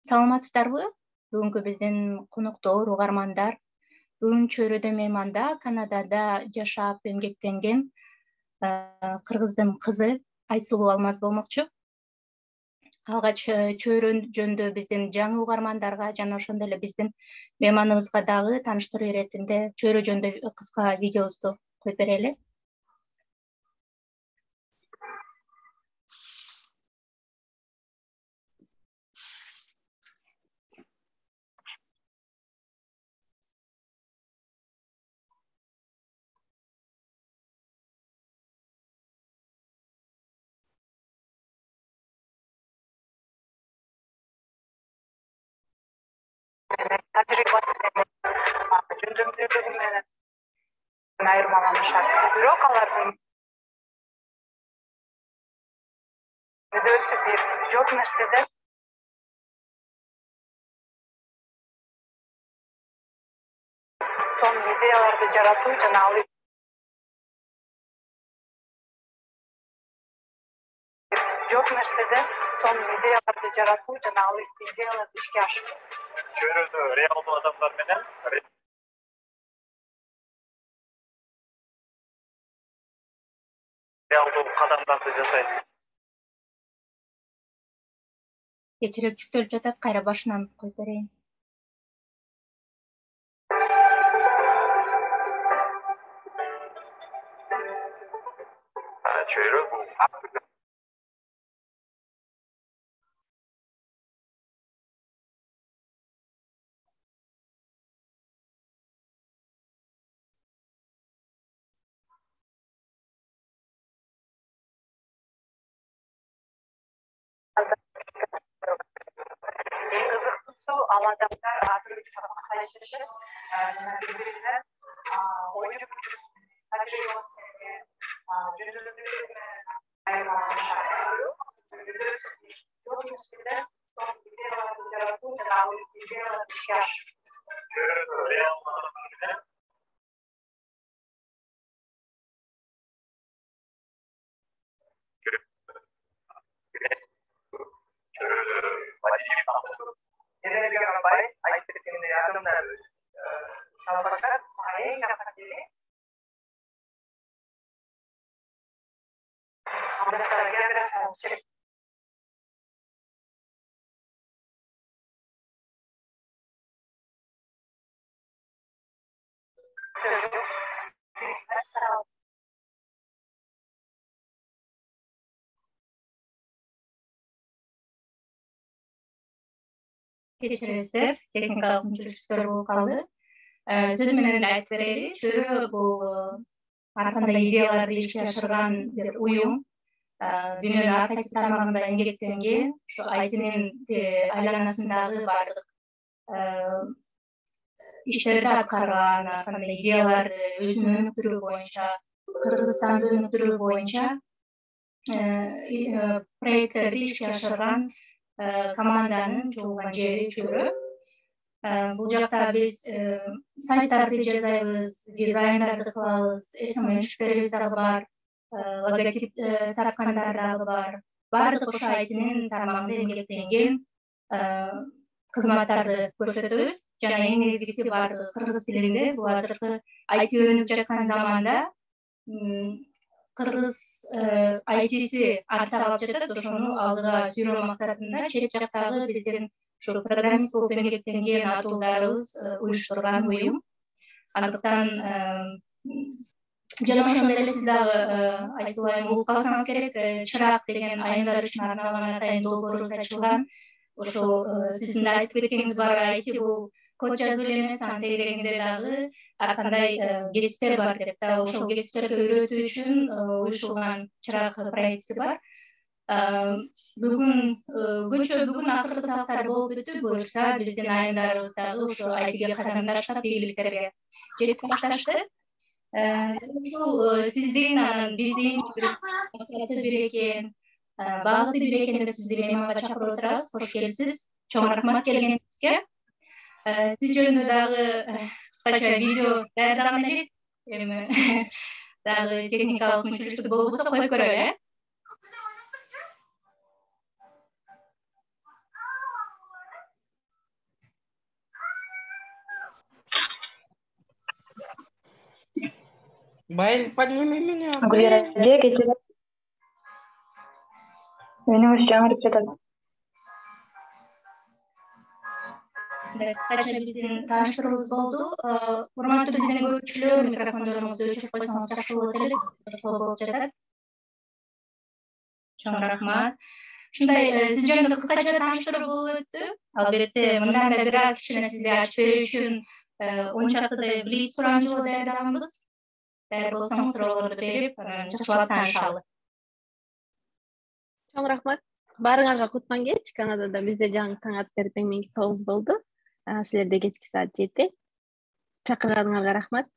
Саламатсыздарбы? Бүгүнкү биздин конуктор, угармандар. Бүгүн чөйрөдө мейманда Канадада жашап эмгектенген кыргыздын кызы Айсулуу Алмаз болмокчу. Алгач чөйрө жөнүндө биздин жаңы угармандарга жана ошондой эле биздин мейманыбызга дагы тааныштыруу иретинде чөйрө жөнүндө кыска видеобузду коюп берели. Жөндөмдүүлүгү менен айырмаланышат. Бирок алардын мүдөөсү бир жок нерседе сонун идеяларды жаратуу жана ал жок нерседе сонун идеяларды жаратуу жана ал идеяларды ишке ашыруу. Чөйрөдө реалдуу адамдар менен реалдуу кадамдарды жасайт. Кечирек жүктөлүп жатат, кайра башынан коюп берейин. Чөйрө бул эң кызыктуусу ал адамдар ар бир сабакка иштешет, бири-бирине ойнуп тажрыйбасы менен жөндөмдүүлүгү менен айырмаланышат. Жок нерседе сонун идеяларды жаратуу жана ал идеяларды ишке ашыруу. Чөйрөдө реалдуу адамдар менен энергияга бай, айтып кеткендей адамдар салбашат, эң жакын келген. Географиялык чек. Кечиресиздер, техникалык мүмкүнчүлүктөр болуп калды. Сөз менен эле айтып берели, чөйрө бул ар кандай идеяларды ишке ашырган бир уюм. Дүйнөнүн ар кайсы тармагында эмгектенген, ушу айтинин айланасындагы баардык иштерди аткарган, ар кандай идеяларды өзүнүн өнүктүрүү боюнча, Кыргызстанды өнүктүрүү боюнча проекттерди ишке ашырган команданын чогулган жери чөйрө. Бул жакта биз сайттарды жасайбыз, дизайндарды кылабыз, SMM-чиктерибиз дагы бар, логотип тарткандар дагы бар. Баардык ошо айтинин тармагында эмгектенген кызматтарды көрсөтөбүз жана эң негизгиси баардыгы кыргыз тилинде. Бул азыркы IT өнүп жаткан заманда кыргыз ITси артта калып жатат, ошону алдыга сүйрөө максатында чет жактагы биздин ушу программист болуп эмгектенген атуулдарыбыз уюштурган уюм. Андыктан жана ошондой эле сиз дагы Айсулуу айым угуп калсаңыз керек, чырак деген айымдар үчүн арналган атайын долбоорубуз ачылган. Ошол сиздин да айтып кеткениңиз бар, IT бул код жазуу эле эмес, анын тегерегинде дагы ар кандай кесиптер бар деп, дагы ошол кесиптерди үйрөтүү үчүн уюштурулган чырак проекти бар. Бүгүн акыркы сабактар болуп бүттү. Буюрса биздин айымдарыбыз дагы ушу ITге кадам таштап, ийгиликтерге жетип башташты. Ушул сиздин анан биздин максаты бир экен, багыты бир экен деп сизди мейманга чакырып отурабыз. Кош келипсиз. Чоң рахмат келгениңизге. Сиз жөнүндө дагы кыскача видео даярдаган элек. Эми дагы техникалык мүмкүнчүлүк болбосо коюп көрөлү, Байыл подними меня, Гүлера байыл. же кечээ мени өз жаңырып жатат. Кыскача биздин тааныштырууубуз болду. Урматтуу биздин көрүүчүлөр, микрофондоруңузду өчүрүп койсоңуз жакшы болот эле, сол болуп жатат. Чоң рахмат. Ушундай сиз жөнүндө кыскача тааныштыруу болуп өттү. Албетте, мындан да бир аз кичине сизге ачып берүү үчүн он чактыдай блиц сурамжылоо даярдаганбыз. Даяр болсоңуз суроолорду берип, анан жакшылап таанышалы. Чоң рахмат. Баарыңарга кутман кеч. Канадада бизде жаңы таң ат эртең менги 9 болду. Силерде кечки саат 7. Чакырганыңарга рахмат.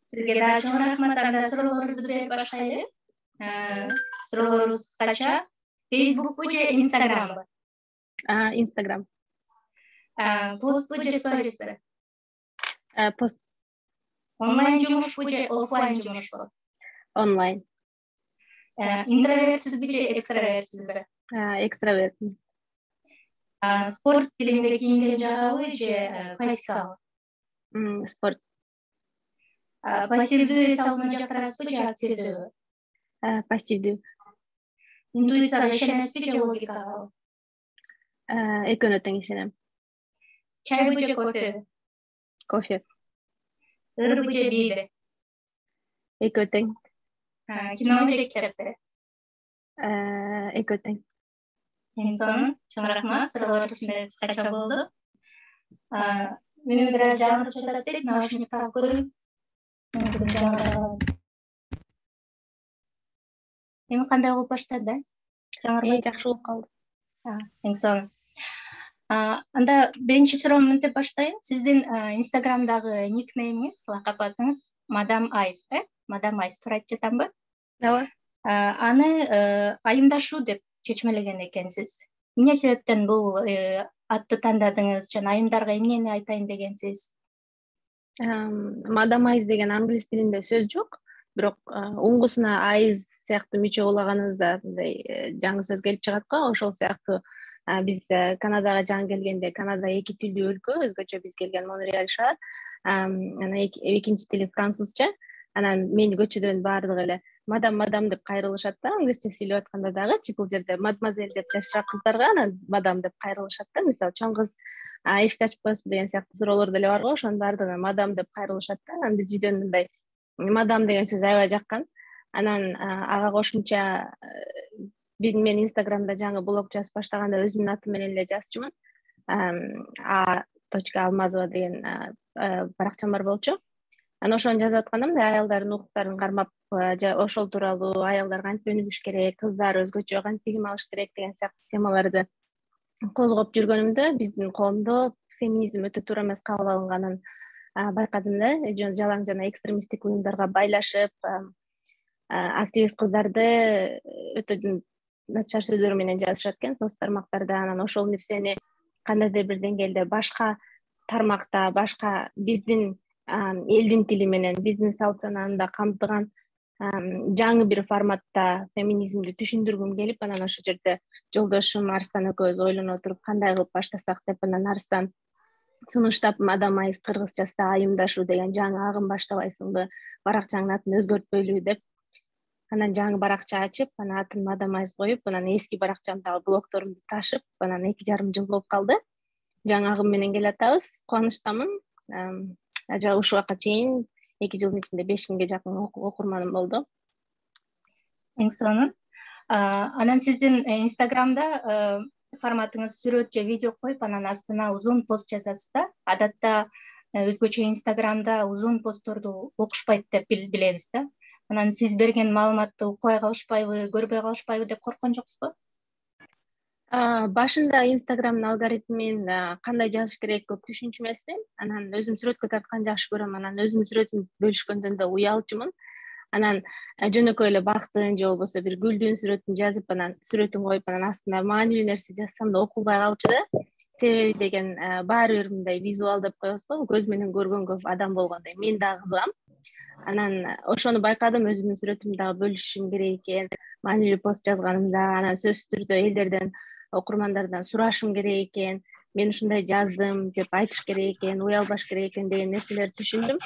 Сизге да чоң рахмат. Анда суроолорубузду берип баштайлы. Суроолорубуз кыскача. Фейсбукпу же Инстаграмбы? Инстаграм. Постпу же сториспи? Пост. Онлайн жумушпу же офлайн жумушпу? Онлайн. Интровертсизби же экстравертсизби? Экстраверт. Спорт стилинде кийинген жагабы же классикалбы? Спорт. Пассивдүү эс алууну жактырасызбы же активдүүбү? Пассивдүү. Интуицияга ишенесизби же логикага? Экөөнө тең ишенем. Чайбы же кофеби? Кофе. Ырбы же бийби? Экөө тең. Кинобу же китеппи? Экөө тең. Эң сонун, чоң рахмат. Суроолор ушундай кыскача болду. Мени бир аз жаңырып жатат дейт, наушник тагып көрөйүн. Эми кандай болуп баштады? Жакшы болуп калды. Эң сонун. Анда биринчи суроону мынтип баштайын. Сиздин Инстаграмдагы никнеймиңиз, лакап атыңыз Мадам Айс, Мадам Айс, туура айтып жатамбы? Ооба. Аны айымдашуу деп чечмелеген экенсиз. Эмне себептен бул атты тандадыңыз жана айымдарга эмнени айтайын дегенсиз? Мадам Айз деген англис тилинде сөз жок, бирок уңгусуна айз сыяктуу мичөө улаганыбызда мындай жаңы сөз келип чыгат го. Ошол сыяктуу биз Канадага жаңы келгенде, Канада эки тилдүү өлкө, өзгөчө биз келген Монреаль шаар. Анан экинчи тили французча. Анан мени көчөдөн баардыгы эле мадам деп кайрылышат да, англисче сүйлөп атканда дагы, бул жерде мадмазель деп жашыраак кыздарга анан мадам деп кайрылышат да. Мисалы, чоң кыз эшик ачып коесузбу деген сыяктуу суроолор деле бар го, ошонун баардыгына мадам деп кайрылышат да. Анан биз үйдөн мындай мадам деген сөз аябай жаккан. Анан ага кошумча мен Инстаграмда жаңы блог жазып баштаганда өзүмдүн атым менен эле жазчумун. a.almazova деген баракчам бар болчу. Анан ошону жазып атканда аялдардын укуктарын кармап, ошол тууралуу аялдар кантип өнүгүш керек, кыздар өзгөчө кантип билим алыш керек деген сыяктуу темаларды козгоп жүргөнүмдө биздин коомдо феминизм өтө туура эмес кабыл алынганын байкадым да. Жалаң жана экстремисттик уюмдарга байлашып, активист кыздарды өтө начар сөздөр менен жазышат экен соц тармактарда. Анан ошол нерсени кандайдыр бир деңгээлде башка тармакта, башка биздин элдин тили менен, биздин салт санаанда камтыган жаңы бир форматта феминизмди түшүндүргүм келип, анан ошол жерде жолдошум Арстан экөөбүз ойлоно туруп кандай кылып баштасак деп, анан Арстан сунуштап Мадам Айс кыргызчасы айымдашуу деген жаңы агым баштабайсыңбы, баракчаңдын атын өзгөртпөйлү деп. Анан жаңы баракча ачып, анан атын Мадам Айс коюп, анан эски баракчамдагы блогторумду ташып, анан 2,5 жыл болуп калды. Жаңы агым менен келатабыз, кубанычтамын. Ушул убакка чейин 2 жылдын ичинде 5000ге жакын окурманым болду. Эң сонун. Анан сиздин Инстаграмда форматыңыз сүрөт же видео коюп, анан астына узун пост жазасыз да. Адатта өзгөчө Инстаграмда узун постторду окушпайт деп билебиз да. Анан сиз берген маалыматты укпай калышпайбы, көрбөй калышпайбы деп корккон жоксузбу? Башында Инстаграмдын алгоритмин кандай жазыш керек көп түшүнчү эмесмин. Анан өзүм сүрөткө тарткан жакшы көрөм. Анан өзүмдүн сүрөтүмдү бөлүшкөндөн да уялчумун. Анан жөнөкөй эле бактын же болбосо бир гүлдүн сүрөтүн жазып, анан сүрөтүн коюп, анан астына маанилүү нерсе жазсам да окулбай калчу да. Себеби деген баары бир мындай визуал деп коебузго, көз менен көргөнгө адам болгондой мен дагы кызыгам. Анан ошону байкадым, өзүмдүн сүрөтүмдү дагы бөлүшүшүм керек экен. Маанилүү пост жазганымда, анан сөзсүз түрдө элдерден окурмандардан сурашым керек экен, мен ушундай жаздым деп айтыш керек экен, уялбаш керек экен деген нерселерди түшүндүм.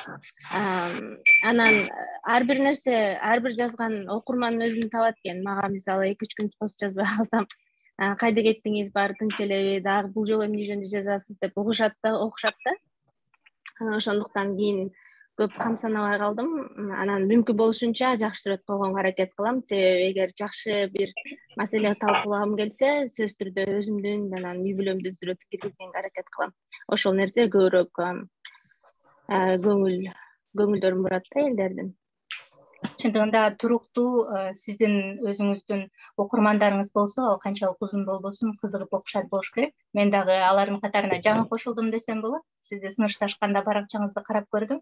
Анан ар бир нерсе, ар бир жазган окурман өзүн табат экен. Мага мисалы 2-3 күн пост жазбай калсам, кайда кеттиңиз, баары тынч элеби, дагы бул жолу эмне жөнүндө жазасыз деп угушат да. Ошондуктан кийин көп камсанабай калдым. Анан мүмкүн болушунча жакшы сүрөт койгонго аракет кылам. Себеби эгер жакшы бир маселе талкуулагым келсе, сөзсүз түрдө өзүмдүн анан үй бүлөмдүн сүрөтүн киргизгенге аракет кылам. Ошол нерсе көбүрөөк көңүлдөрүн бурат да элдердин. Чындыгында туруктуу сиздин өзүңүздүн окурмандарыңыз болсо, ал канчалык узун болбосун кызыгып окушат болуш керек. Мен дагы алардын катарына жаңы кошулдум десем болот. Сизди сынышташканда баракчаңызды карап көрдүм.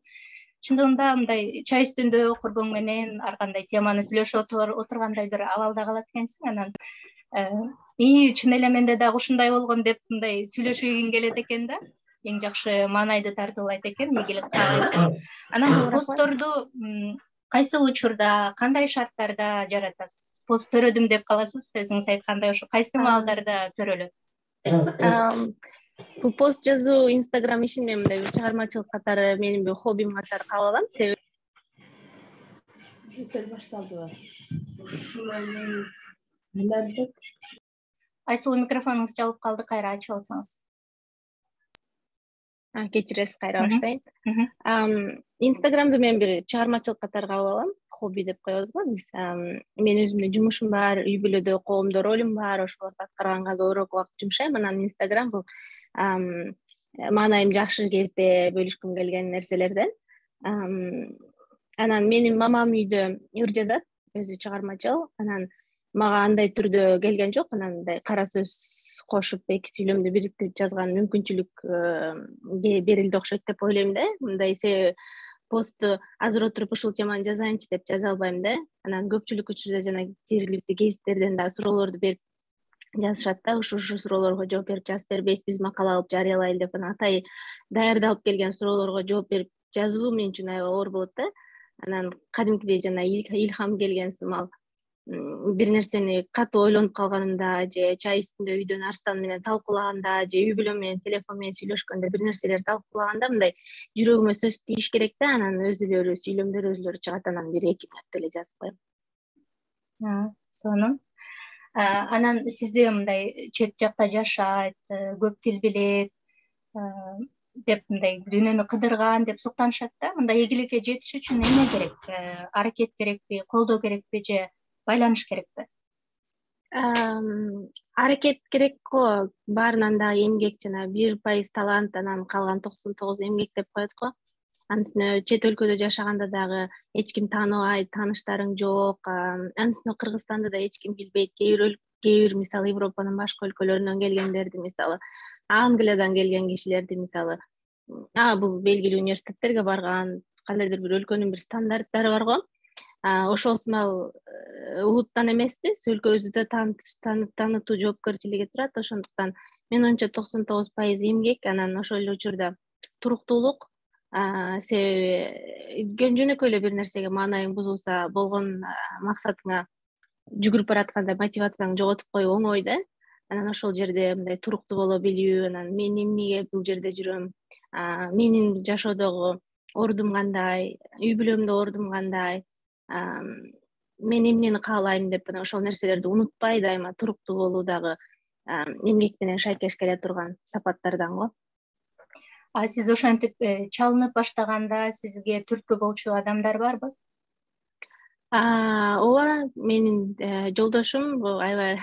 Чындыгында мындай чай үстүндө курбуң менен ар кандай теманы сүйлөшүп отургандай бир абалда калат экенсиң. Анан чын эле менде дагы ушундай болгон деп мындай сүйлөшүгүң келет экен да. Эң жакшы маанайды тартуулайт экен, ийгилик каалайбыз. Анан бул постторду кайсы учурда, кандай шарттарда жаратасыз? Пост төрөдүм деп каласыз, өзүңүз айткандай, ошо кайсы маалдарда төрөлөт? Бул пост жазуу Instagram ишин мен мындай бир чыгармачылык катары, менин бир хоббим катары кабыл алам. Себеби башталды. Айсулуу, микрофонуңуз жабылып калды, кайра ачып алсаңыз. Кечиресиз, кайра баштайын. Instagramды мен бир чыгармачылык катары кабыл алам. Хобби деп коебуз го биз. Мен өзүмдүн жумушум бар, үй бүлөдө коомдо ролум бар, ошолорду аткарганга көбүрөөк убакыт жумшайм. Анан Instagram бул маанайым жакшы кезде бөлүшкүм келген нерселерден. Анан менин мамам үйдө ыр жазат, өзү чыгармачыл. Анан мага андай түрдө келген жок. Анан мындай кара сөз кошуп эки сүйлөмдү бириктирип жазган мүмкүнчүлүк берилди окшойт деп ойлойм да. Мындай себеби постту азыр отуруп ушул теманы жазайынчы деп жаза албайм да. Анан көпчүлүк учурда жана жергиликтүү гезиттерден да суроолорду берип жазышат да. Ушу суроолорго жооп берип жазып бербейсиз, биз макала алып жарыялайлы деп. Анан атайы даярдалып келген суроолорго жооп берип жазуу мен үчүн аябай оор болот да. Анан кадимкидей жана илхам келген сымал бир нерсени катуу ойлонуп калганымда, же чай үстүндө үйдөн Арстан менен талкуулаганда, же үй бүлөм менен телефон менен сүйлөшкөндө, бир нерселерди талкуулаганда мындай жүрөгүмө сөз тийиш керек да. Анан өзүлөрү сүйлөмдөр өзүлөрү чыгат. Анан бир 2 мүнөттө эле жазып коем. Сонун. Анан сизде мындай чет жакта жашайт, көп тил билет деп мындай дүйнөнү кыдырган деп суктанышат да. Мындай ийгиликке жетиш үчүн эмне керек? Аракет керекпи, колдоо керекпи же байланыш керекпи? Аракет керек го. Баарынан дагы эмгек жана 1% талант, анан калган 99 эмгек деп коет го. Анын үстүнө чет өлкөдө жашаганда дагы эч ким тааныбайт, тааныштарың жок. Анын үстүнө Кыргызстанды да эч ким билбейт. Кээ бир мисалы Европанын башка өлкөлөрүнөн келгендерди, мисалы Англиядан келген кишилерди, мисалы бул белгилүү университеттерге барган, кандайдыр бир өлкөнүн бир стандарттары бар го. Ошол сымал улуттан эмеспиз, өлкөбүздү да таанытуу жоопкерчилиги турат. Ошондуктан менин оюмча 99% эмгек, анан ошол эле учурда туруктуулук. Себеби жөнөкөй эле бир нерсеге маанайың бузулса, болгон максатыңа жүгүрүп баратканда мотивацияңды жоготуп коюу оңой да. Анан ошол жерде мындай туруктуу боло билүү, анан мен эмнеге бул жерде жүрөм, менин жашоодогу ордум кандай, үй бүлөмдө ордум кандай, мен эмнени каалайм деп, ошол нерселерди унутпай дайыма туруктуу болуу дагы эмгек менен шайкеш келе турган сапаттардан го. Сиз ошентип чалынып баштаганда сизге түрткү болчу адамдар барбы? Ооба, менин жолдошум аябай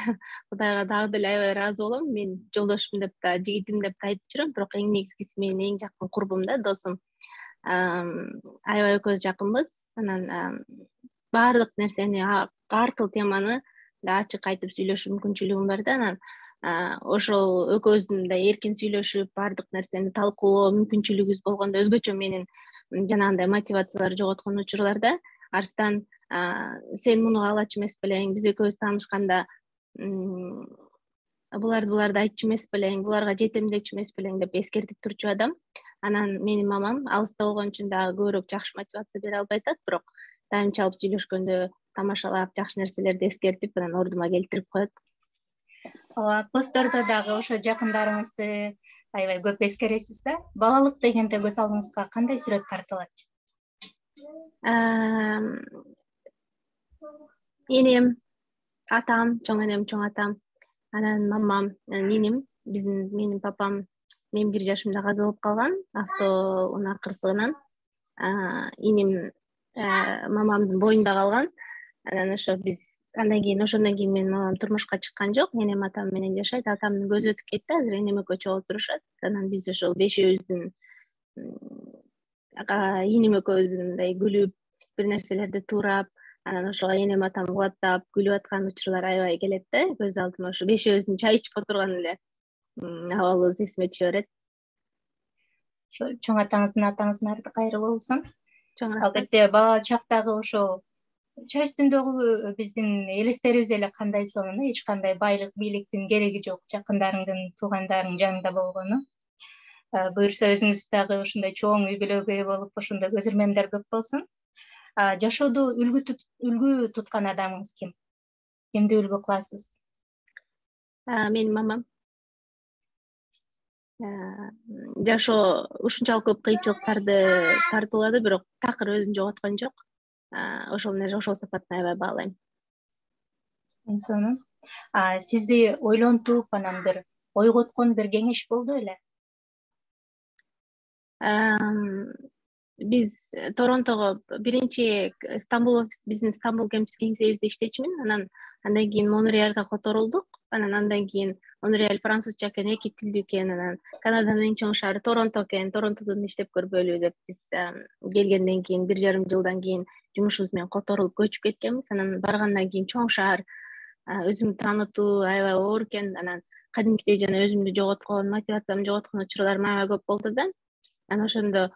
Кудайга дагы деле аябай ыраазы болом. Мен жолдошум деп да, жигитим деп да айтып жүрөм, бирок эң негизгиси менин эң жакын курбум да, досум. Аябай экөөбүз жакынбыз. Анан баардык нерсени, ар кыл теманы ачык айтып сүйлөшүү мүмкүнчүлүгүм бар да. Анан ошол экөөбүздүн мындай эркин сүйлөшүп, баардык нерсени талкуулоо мүмкүнчүлүгүбүз болгондо өзгөчө менин жанагындай мотивациялар жоготкон учурларда Арстан, сен муну каалачу эмес белең, биз экөөбүз таанышканда буларды айтчу эмес белең, буларга жетем дечү эмес белең деп эскертип турчу адам. Анан менин мамам алыста болгон үчүн дагы көбүрөөк жакшы мотивация бере албай атат, бирок дайым чалып сүйлөшкөндө тамашалап, жакшы нерселерди эскертип, анан ордума келтирип коет. Посттордо дагы ошо жакындарыңызды аябай көп эскересиз да. Балалык дегенде көз алдыңызга кандай сүрөт тартылат? Энем, атам, чоң энем, чоң атам, анан мамам, ниним, менин папам мен 1 жашымда каза болуп калган автоунаа кырсыгынан. Иним мамамдын боюнда калган. Анан ошо биз ошондон кийин менин мамам турмушка чыккан жок. Энем атам менен жашайт. Атамдын көзү өтүп кетти. Азыр энем экөө чогуу турушат. Анан биз ошол бешөөбүздүн иним экөөбүздүн мындай күлүп, бир нерселерди туурап, анан ошого энем атам кубаттап, күлүп аткан учурлар аябай келет да. Көз алдыма ошо бешөөбүздүн чай ичип отурган эле абалыбыз эсиме түшө берет. Чоң атаңыздын аты кайрылуу болсун. Албетте бала чактагы ошо чай үстүндөгү биздин элестерибиз эле кандай сонун, эч кандай байлык, бийликтин кереги жок, жакындарыңдын, туугандарыңдын жанында болгону. Буюрса өзүңүз дагы ошондой чоң үй бүлөгө ээ болуп, ошондой көзүрмөндөр көп болсун. Жашоодо үлгү туткан адамыңыз ким? Кимди үлгү кыласыз? Менин мамам. Жашоо ушунчалык көп кыйынчылыктарды тартуулады, бирок такыр өзүн жоготкон жок. Ошол сапатын аябай баалайм. Сонун. Сизди ойлонтуп, анан бир ойготкон бир кеңеш болду беле? Биз Торонтого биринчи биздин Стамбул кемпус кеңсебизде иштечүмүн. Андан кийин Монреалга которулдук. Андан кийин Монреаль французча экен, 2 тилдүү экен. Анан Канаданын эң чоң шаары Торонто экен. Торонтодон иштеп көрбөйлү деп биз келгенден кийин 1,5 жылдан кийин жумушубуз менен которулуп көчүп кеткенбиз. Анан баргандан кийин чоң шаар өзүмдү таанытуу аябай оор экен. Анан кадимкидей жана өзүмдү жоготкон, мотивациямды жоготкон учурларым аябай көп болду да. Анан ошондо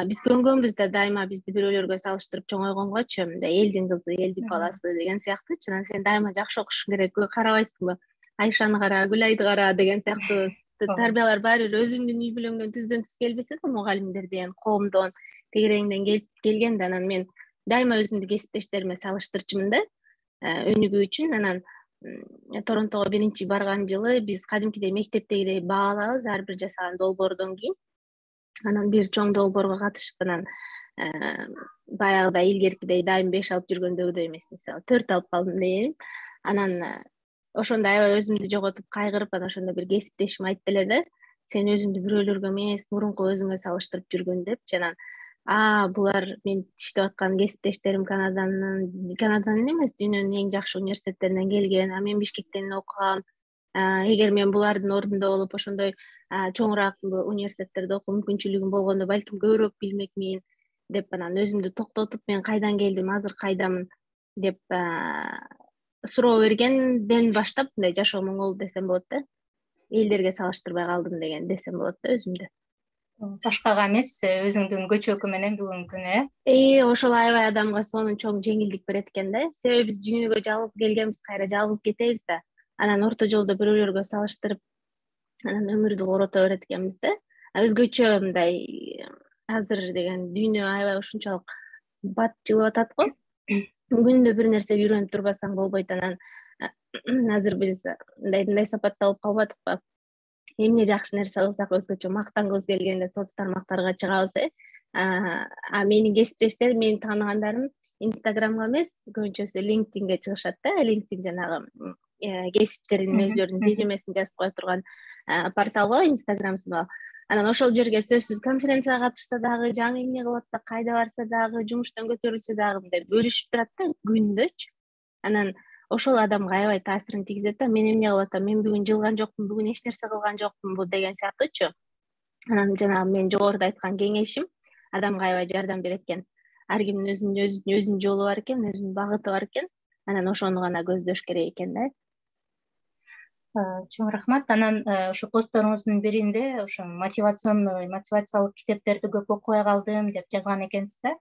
биз көнгөнбүз да дайыма бизди бирөөлөргө салыштырып чоңойгонгочу, мындай элдин кызы, элдин баласы деген сыяктуучу. Анан сен дайыма жакшы окушуң керек, карабайсыңбы? Айшаны кара, Гүлайды кара деген сыяктуу тарбиялар баары бир өзүңдүн үй бүлөңдөн түздөн түз келбесе да, мугалимдерден, коомдон, тегереңден келген да. Анан мен дайыма өзүмдү кесиптештериме салыштырчумун да, өнүгүү үчүн. Анан Торонтого биринчи барган жылы биз кадимкидей мектептегидей баа алабыз ар бир жасаган долбоордон кийин. Анан бир чоң долбоорго катышып, анан баягыдай илгеркидей дайым 5 алып жүргөндөгүдөй эмес, мисалы 4 алып калдым дейм. Анан ошондо аябай өзүмдү жоготуп, кайгырып, анан ошондо бир кесиптешим айтты эле да, сен өзүңдү бирөөлөргө эмес, мурунку өзүңө салыштырып жүргүн депчи. Анан булар мен иштеп аткан кесиптештерим Канаданын эмес, дүйнөнүн эң жакшы университеттеринен келген. Мен Бишкектен окугам. Эгер мен булардын ордунда болуп ошондой чоңураак университеттерде окуу мүмкүнчүлүгүм болгондо балким көбүрөөк билмекмин деп, анан өзүмдү токтотуп, мен кайдан келдим, азыр кайдамын деп суроо бергенден баштап мындай жашоом оңолду десем болот да. Элдерге салыштырбай калдым деген десем болот да өзүмдү. Башкага эмес, өзүңдүн көчөгү менен бүгүнкүнү, ошол аябай адамга сонун чоң жеңилдик берет экен да. Себеби биз дүйнөгө жалгыз келгенбиз, кайра жалгыз кетебиз да. Анан орто жолдо бирөөлөргө салыштырып, анан өмүрдү корото берет экенбиз да. Өзгөчө мындай азыр деген дүйнө аябай ушунчалык бат жылып атат го. Күндө бир нерсе үйрөнүп турбасаң болбойт. Анан азыр биз мындай сапатта болуп калбадыкпы? Эмне жакшы нерсе кылсак өзгөчө мактангыбыз келгенде соц тармактарга чыгабыз. Менин кесиптештерим, менин тааныгандарым Инстаграмга эмес, көбүнчөсү LinkedInге чыгышат да. LinkedIn жанагы кесиптеринин өздөрүнүн резюмесин жазып кое турган портал го, Инстаграм сымал. Анан ошол жерге сөзсүз конференцияга катышса дагы, жаңы эмне кылып атса, кайда барса дагы, жумуштан көтөрүлсө дагы мындай бөлүшүп турат да күндөчү. Анан ошол адамга аябай таасирин тийгизет да. Мен эмне кылып атам, мен бүгүн жылган жокмун, бүгүн эч нерсе кылган жокмунбу деген сыяктуучу. Анан жанагы мен жогоруда айткан кеңешим адамга аябай жардам берет экен. Ар кимдин өзүнүн жолу бар экен, өзүнүн багыты бар экен. Анан ошону гана көздөш керек экен да. Чоң рахмат. Анан ошо постторуңуздун биринде ошо мотивациялык китептерди көп окубай калдым деп жазган экенсиз да.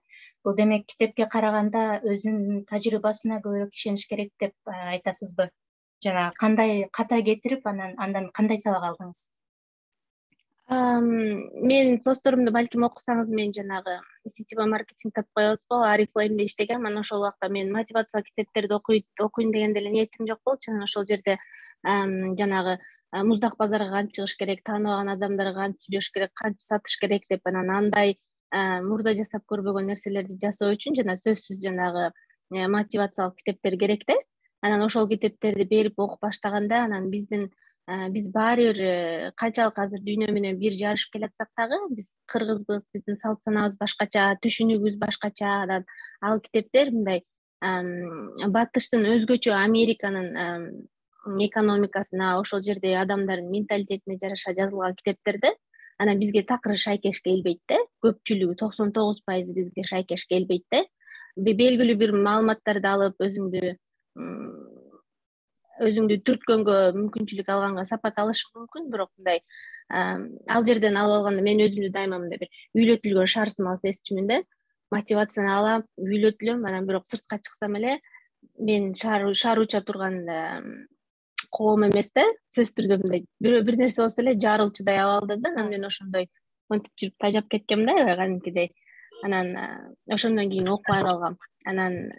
Бул демек китепке караганда өзүнүн тажрыйбасына көбүрөөк ишениш керек деп айтасызбы? Жана кандай ката кетирип, андан кандай сабак алдыңыз? Мен постторумду балким окусаңыз, мен жанагы сетевой маркетинг деп коебуз го, Oriflame'де иштегем. Анан ошол убакта мен мотивациялык китептерди окуйм деген деле ниетим жок болчу. Анан ошол жерде жанагы муздак базарга кантип чыгыш керек, тааныбаган адамдарга кантип сүйлөш керек, кантип сатыш керек деп, анан андай мурда жасап көрбөгөн нерселерди жасоо үчүн жана сөзсүз жанагы мотивациялык китептер керек да. Анан ошол китептерди берип окуп баштаганда, анан биз баары бир канчалык азыр дүйнө менен бир жарышып келатсак дагы, биз кыргызбыз, биздин салт санабыз башкача, түшүнүгүбүз башкача. Анан ал китептер мындай батыштын өзгөчө, Американын экономикасына, ошол жерде адамдардын менталитетине жараша жазылган китептерди. Анан бизге такыр шайкеш келбейт да. Көпчүлүгү 99% бизге шайкеш келбейт да. Белгилүү бир маалыматтарды алып, өзүңдү түрткөнгө мүмкүнчүлүк алганга сапат алышы мүмкүн, бирок мындай ал жерден алып алганда мен өзүмдү дайыма мындай бир үйлөтүлгөн шарсымал сезчүмүн да. Мотивацияны алам, үйлөтүлөм, анан бирок сыртка чыксам эле мен шаар уча турган коом эмес да. Сөзсүз түрдө мындай бир нерсе болсо эле жарылчудай абалда да. Анан мен ошондой монтип жүрүп тажап кеткем да, кадимкидей. Анан ошондон кийин окубай калгам. Анан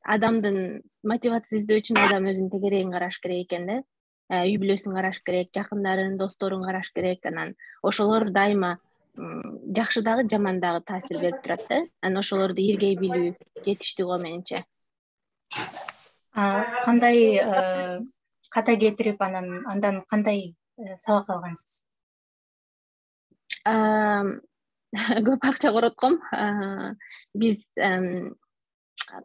адамдын мотивация издөө үчүн адам өзүнүн тегерегин караш керек экен да. Үй бүлөсүн караш керек, жакындарын, досторун караш керек. Анан ошолор дайыма жакшы дагы, жаман дагы таасир берип турат да. Анан ошолорду иргей билүү жетиштүү го менимче. Кандай ката кетирип, андан кандай сабак алгансыз? Көп акча коротком. Биз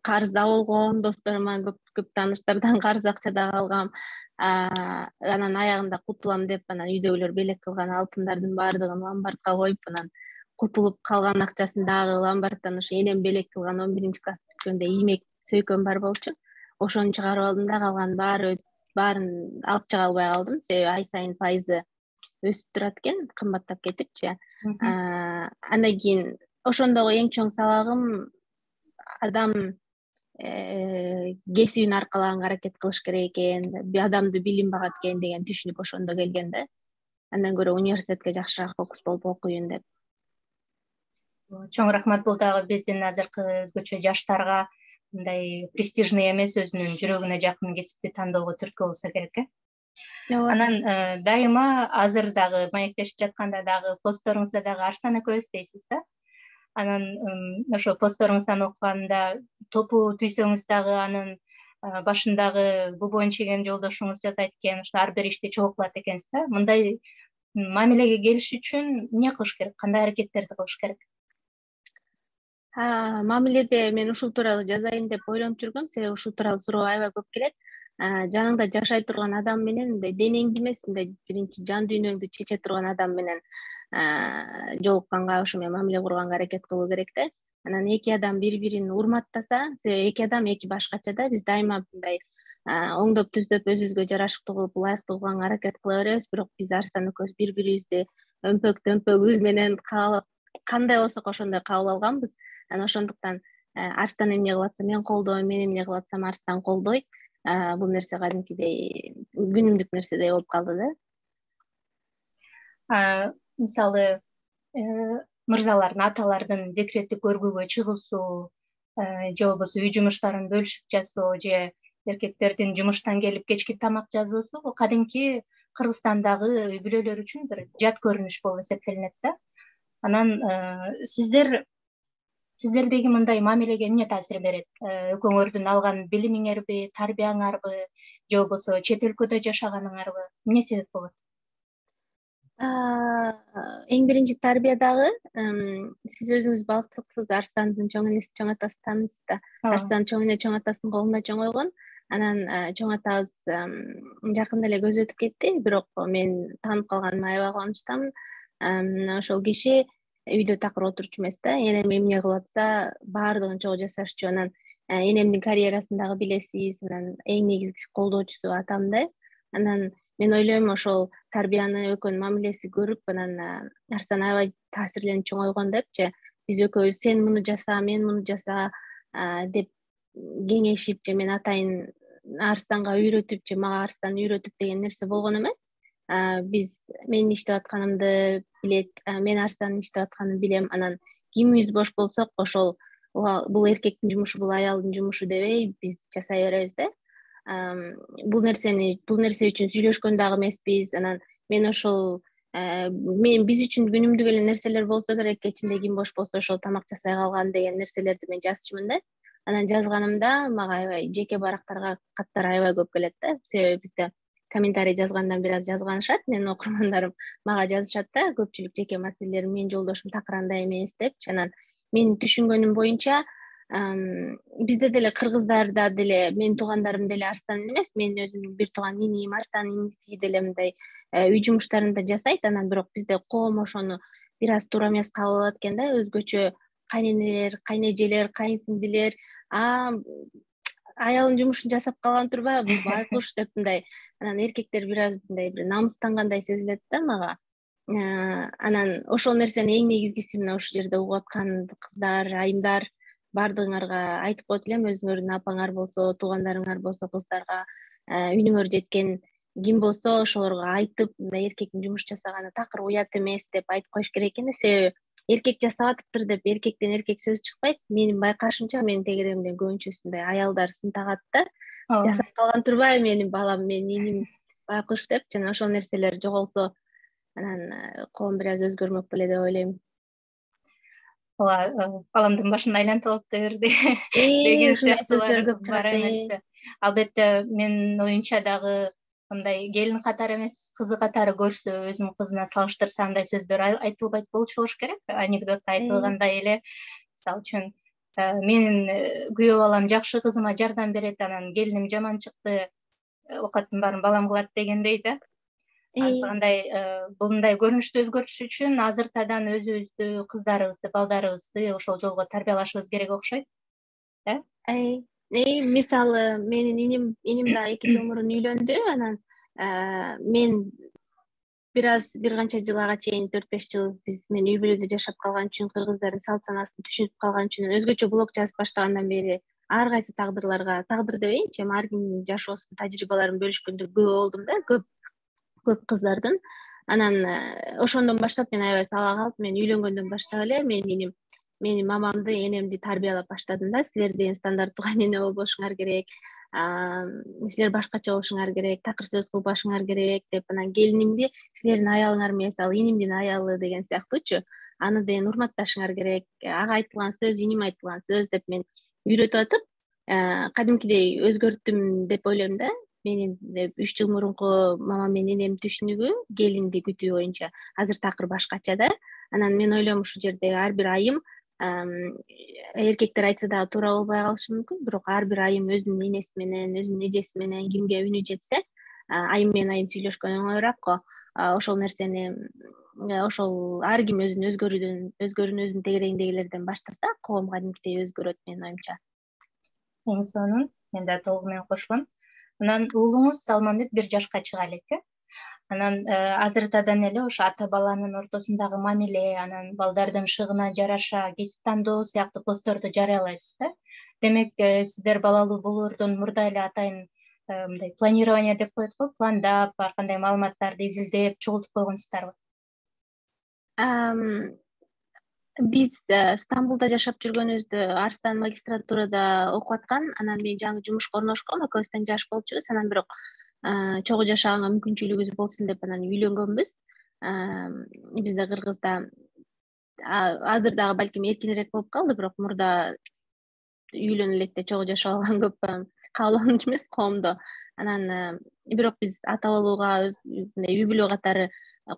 карызда болгом, досторума, көп тааныштардан карыз акча дагы алгам. Анан аягында кутулам деп, анан үйдөгүлөр белек кылган алтындардын баардыгын ломбардка коюп, анан кутулуп калган акчасын дагы ломбардтан ушу энем белек кылган 11-класс бүткөндө иймек сөйкөм бар болчу. Ошону чыгарып алдым да, калган баарын алып чыга албай калдым. Себеби ай сайын пайызы өсүп турат экен, кымбаттап кетипчи. Андан кийин ошондогу эң чоң сабагым адам кесибин аркалаганга аракет кылыш керек экен, адамды билим багат экен деген түшүнүк ошондо келген да. Андан көрө университетке жакшыраак фокус болуп окуйын деп. Чоң рахмат. Бул дагы биздин азыркы өзгөчө жаштарга мындай престижный эмес, өзүнүн жүрөгүнө жакын кесипти тандоого түрткү болсо керек. Анан дайыма азыр дагы маектешип жатканда дагы постторуңузда дагы Арстан экөөбүз дейсиз да. Анан ошо постторуңуздан окуганда топу түйсөңүз дагы, анын башындагы бубон чеген жолдошуңуз жасайт экен, ошо ар бир ишти чогуу кылат экенсиз да. Мындай мамилеге келиш үчүн эмне кылыш керек? Кандай аракеттерди кылыш керек? Мамиледе мен ушул тууралуу жазайын деп ойлонуп жүргөм, себеби ушул тууралуу суроо аябай көп келет. Жаныңда жашай турган адам менен, мындай денеңди эмес, мындай биринчи жан дүйнөңдү чече турган адам менен жолукканга, ошо менен мамиле курганга аракет кылуу керек да. Анан эки адам бири-бирин урматтаса, себеби эки адам эки башкача да. Биз дайыма мындай оңдоп түздөп өзүбүзгө жарашыктуу кылып, ылайыктуу кылганга аракет кыла беребиз, бирок биз Арстан экөөбүз бири-бирибизди өмпөк-төмпөгүбүз менен кандай болсок ошондой кабыл алганбыз. Анан ошондуктан Арстан эмне кылып атса мен колдойм, мен эмне кылып атсам Арстан колдойт. Бул нерсе кадимкидей күнүмдүк нерседей болуп калды да. Мисалы, мырзалардын, аталардын декреттик көргүлгө чыгуусу, же болбосо үй жумуштарын бөлүшүп жасоо, же эркектердин жумуштан келип кечки тамак жасоосу, бул кадимки Кыргызстандагы үй бүлөлөр үчүн бир жат көрүнүш болуп эсептелинет да. Анан сиздердеги мындай мамилеге эмне таасир берет? Экөөңөрдүн алган билимиңерби, тарбияңарбы, же болбосо чет өлкөдө жашаганыңарбы? Эмне себеп болот? Эң биринчи тарбия дагы. Сиз өзүңүз балыктыксыз, Арстандын чоң энеси, чоң атасы таанысыз да. Арстан чоң эне чоң атасынын колунда чоңойгон. Анан чоң атабыз жакында эле көзү өтүп кетти, бирок мен таанып калганыма аябай кубанычтамын. Ошол киши үйдө такыр отурчу эмес да. Энем эмне кылып атса баардыгын чогуу жасашчу. Анан энемдин карьерасын дагы билесиз. Анан эң негизгиси колдоочусу атам да. Анан мен ойлойм, ошол тарбияны, экөөнүн мамилеси көрүп, анан Арстан аябай таасирленип чоңойгон депчи. Биз экөөбүз сен муну жаса, мен муну жаса деп кеңешип, же мен атайын Арстанга үйрөтүп, же мага Арстан үйрөтүп деген нерсе болгон эмес. Биз менин иштеп атканымды билет, мен Арстанын иштеп атканын билем. Анан кимибиз бош болсок ошол бул эркектин жумушу, бул аялдын жумушу дебей биз жасай беребиз да. Бул нерсе үчүн сүйлөшкөн дагы эмеспиз. Анан мен ошол биз үчүн күнүмдүк эле нерселер болсо керек, кечинде ким бош болсо ошол тамак жасай калган деген нерселерди мен жазчумун да. Анан жазганымда мага аябай жеке барактарга каттар аябай көп келет да. Себеби бизде комментарий жазгандан бир аз жазганышат, менин окурмандарым мага жазышат да, көпчүлүк жеке маселелер, менин жолдошум такыр андай эмес депчи. Анан менин түшүнгөнүм боюнча бизде деле кыргыздарда деле менин туугандарым деле Арстан эмес, менин өзүмдүн бир тууган иним, Арстанын иниси деле мындай үй жумуштарын да жасайт. Анан бирок бизде коом ошону бир аз туура эмес кабыл алат экен да. Өзгөчө кайненелер, кайнэжелер, кайынсиңдилер аялдын жумушун жасап калган турбайбы, байкуш деп мындай. Анан эркектер бир аз мындай бир намыстангандай сезилет да мага. Анан ошол нерсени эң негизгиси мына ушул жерде угуп аткан кыздар, айымдар, баардыгыңарга айтып коет элем, өзүңөрдүн апаңар болсо, туугандарыңар болсо, кыздарга үйүнүңөр жеткен ким болсо ошолорго айтып, мындай эркектин жумуш жасаганы такыр уят эмес деп айтып коюш керек экен да. Себеби эркек жасап атыптыр деп эркектен эркек сөз чыкпайт. Менин байкашымча, менин тегеремден көбүнчөсүндөй аялдар сын тагат да. Жасап калган турбайбы менин балам, менин иним байкуш деп. Жана ошол нерселер жоголсо анан коом бир аз өзгөрмөк беле деп ойлойм. Ооба, баламдын башын айлантып алыптыр деген сыяктуулар бар эмеспи? Албетте менин оюмча дагы мындай келин катары эмес, кызы катары көрсө, өзүнүн кызына салыштырса андай сөздөр айтылбайт болчу болуш керек. Анекдотто айтылгандай эле, мисалы үчүн менин күйөө балам жакшы кызыма жардам берет, анан келиним жаман чыкты, окаттын баарын балам кылат дегендей да. Андай бул мындай көрүнүштү өзгөртүш үчүн азыртадан өзүбүздү, кыздарыбызды, балдарыбызды ошол жолго тарбиялашыбыз керек окшойт. Мисалы менин иним да 2 жыл мурун үйлөндү. Анан мен бир канча жыл ага чейин 4-5 жыл мен үй бүлөдө жашап калган үчүн, кыргыздардын салт санасын түшүнүп калган үчүн, өзгөчө блог жазып баштагандан бери ар кайсы тагдыр дебейинчи, ар кимдин жашоосун, тажрыйбаларын бөлүшкөндө күбө болдум да, көп кыздардын. Анан ошондон баштап мен аябай сала калып, мен үйлөнгөндөн баштап эле менин мамамды, энемди тарбиялап баштадым да. Силер деген стандарттуу кайнене болбошуңар керек, силер башкача болушуңар керек, такыр сөз кылбашыңар керек деп. Анан келинимди силердин аялыңар эмес, ал инимдин аялы деген сыяктуучу, аны деген урматташыңар керек, ага айтылган сөз иним айтылган сөз деп мен үйрөтүп атып, кадимкидей өзгөрттүм деп ойлойм да. Менин 3 жыл мурунку мамам менен энемдин түшүнүгү келинди күтүү боюнча азыр такыр башкача да. Анан мен ойлойм ушул жерде ар бир айым, эркектер айтса дагы туура болбой калышы мүмкүн, бирок ар бир айым өзүнүн энеси менен, өзүнүн эжеси менен кимге үнү жетсе, айым менен айым сүйлөшкөн оңоюраак го. Ошол нерсени ошол ар ким өзгөрүүнү өзүнүн тегерегиндегилерден баштаса, коом кадимкидей өзгөрөт менин оюмча. Эң сонун, мен да толугу менен кошулам. Анан уулуңуз Салмамбет 1 жашка чыга элек. Анан азыртадан эле ошо ата баланын ортосундагы мамиле, анан балдардын шыгына жараша кесип тандоо сыяктуу постторду жарыялайсыз да. Демек, сиздер балалуу болоордон мурда эле атайын мындай планирование деп коет го, пландап, ар кандай маалыматтарды изилдеп, чогултуп койгонсуздарбы? Биз Стамбулда жашап жүргөнүбүздө Арстан магистратурада окуп аткан. Анан мен жаңы жумушка орношком, экөөбүз тең жаш болчубуз. Анан бирок чогуу жашаганга мүмкүнчүлүгүбүз болсун деп анан үйлөнгөнбүз. Бизде Кыргызда азыр дагы балким эркинирээк болуп калды, бирок мурда үйлөнө элек да чогуу жашап алган көп кабыл алынчу эмес коомдо. Анан бирок биз ата болууга, үй бүлө катары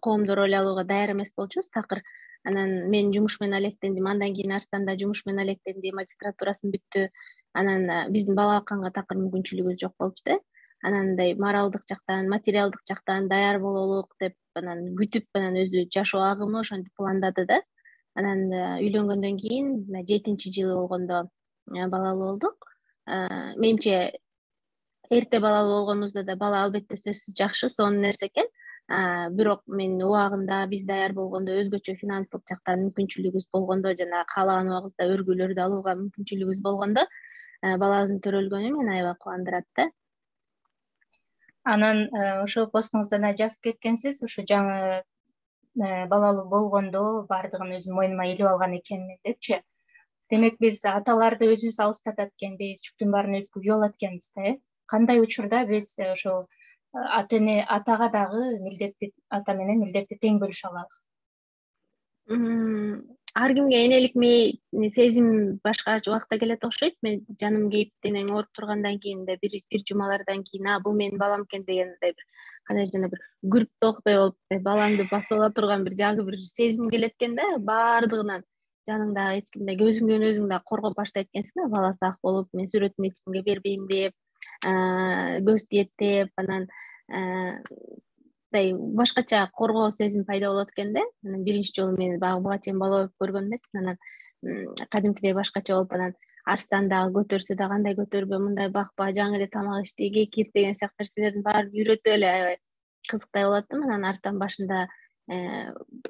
коомдо роль алууга даяр эмес болчубуз такыр. Анан мен жумуш менен алектендим. Андан кийин Арстанда жумуш менен алектенди, магистратурасын бүттү. Анан биздин бала бакканга такыр мүмкүнчүлүгүбүз жок болчу да. Анан мындай моралдык жактан, материалдык жактан даяр бололук деп анан күтүп, анан өзү жашоо агымы ошентип пландады да. Анан үйлөнгөндөн кийин 7-чи жылы болгондо балалуу болдук. Менимче эрте балалуу болгонубузда да бала албетте сөзсүз жакшы, сонун нерсе экен. Бирок мен убагында биз даяр болгондо, өзгөчө финансылык жактан мүмкүнчүлүгүбүз болгондо, жана каалаган убагыбызда өргүүлөрдү алууга мүмкүнчүлүгүбүз болгондо, балабыздын төрөлгөнү мени аябай кубандырат да. Анан ошо постуңузда да жазып кеткенсиз, ушу жаңы балалуу болгондо баардыгын өзүм мойнума илип алган экенмин депчи. Демек биз аталарды өзүбүз алыстатат экенбиз, жүктүн баарын өзүбүзгө үйүп алат экенбиз да, кандай учурда биз ошо атага дагы милдетти, ата менен милдетти тең бөлүшө алабыз? Ар кимге энелик сезим башкача убакта келет окшойт. Мен жаным кейип денең ооруп тургандан кийин да бир жумалардан кийин бул менин балам экен дегендей бир кандай жана бир күрүп тооктой болуп балаңды басып ала турган бир жагы бир сезим келет экен да, баардыгынан жаныңдагы эч кимде өзүңдөн өзүң дагы коргоп баштайт экенсиң да, бала сак болуп, мен сүрөтүн эч кимге бербейм деп, көз тиет деп, анан башкача коргоо сезим пайда болот экен да. Анан биринчи жолу мен баягы буга чейин бала болуп көргөн эмесмин. Анан кадимкидей башкача болуп, анан арстан дагы көтөрсө да кандай көтөрбө, мындай бакпа, жаңы эле тамак ичти, кирт деген сыяктуу нерселердин баарын үйрөтүп эле аябай кызыктай болотум. Анан арстан башында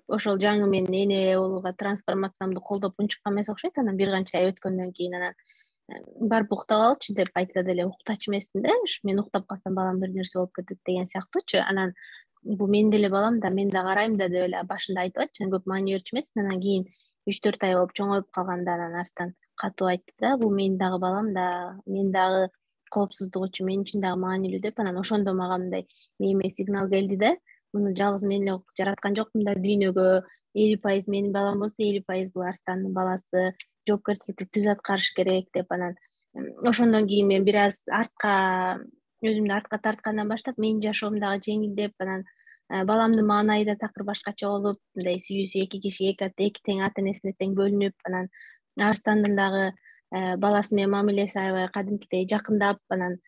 ошол жаңы менин эне болууга трансформациямды колдоп унчуккан эмес окшойт. Анан бир канча ай өткөндөн кийин анан барып уктап алчы деп айтса деле уктачу эмесмин да. Мен уктап калсам балам бир нерсе болуп кетет деген сыяктуучу. Анан бул менин деле балам да, мен да карайм да деп эле башында айтып атчы, көп маани берчү эмесмин. Анан кийин 3-4 ай болуп чоңоюп калганда анан арстан катуу айтты да, бул менин дагы балам да, мен дагы коопсуздук үчүн мен үчүн дагы маанилүү деп. Анан ошондо мага мындай мээме сигнал келди да, муну жалгыз мен эле жараткан жокмун да, дүйнөгө 50% менин балам болсо, 50% бул арстандын баласы, жоопкерчиликти түз аткарыш керек деп. Анан ошондон кийин мен бир аз өзүмдү артка тарткандан баштап менин жашоом дагы жеңилдеп, анан баламдын маанайы да такыр башкача болуп, мындай сүйүүсү эки киши эки тең ата энесине тең бөлүнүп, анан арстандын дагы баласы менен мамилеси аябай кадимкидей жакындап, анан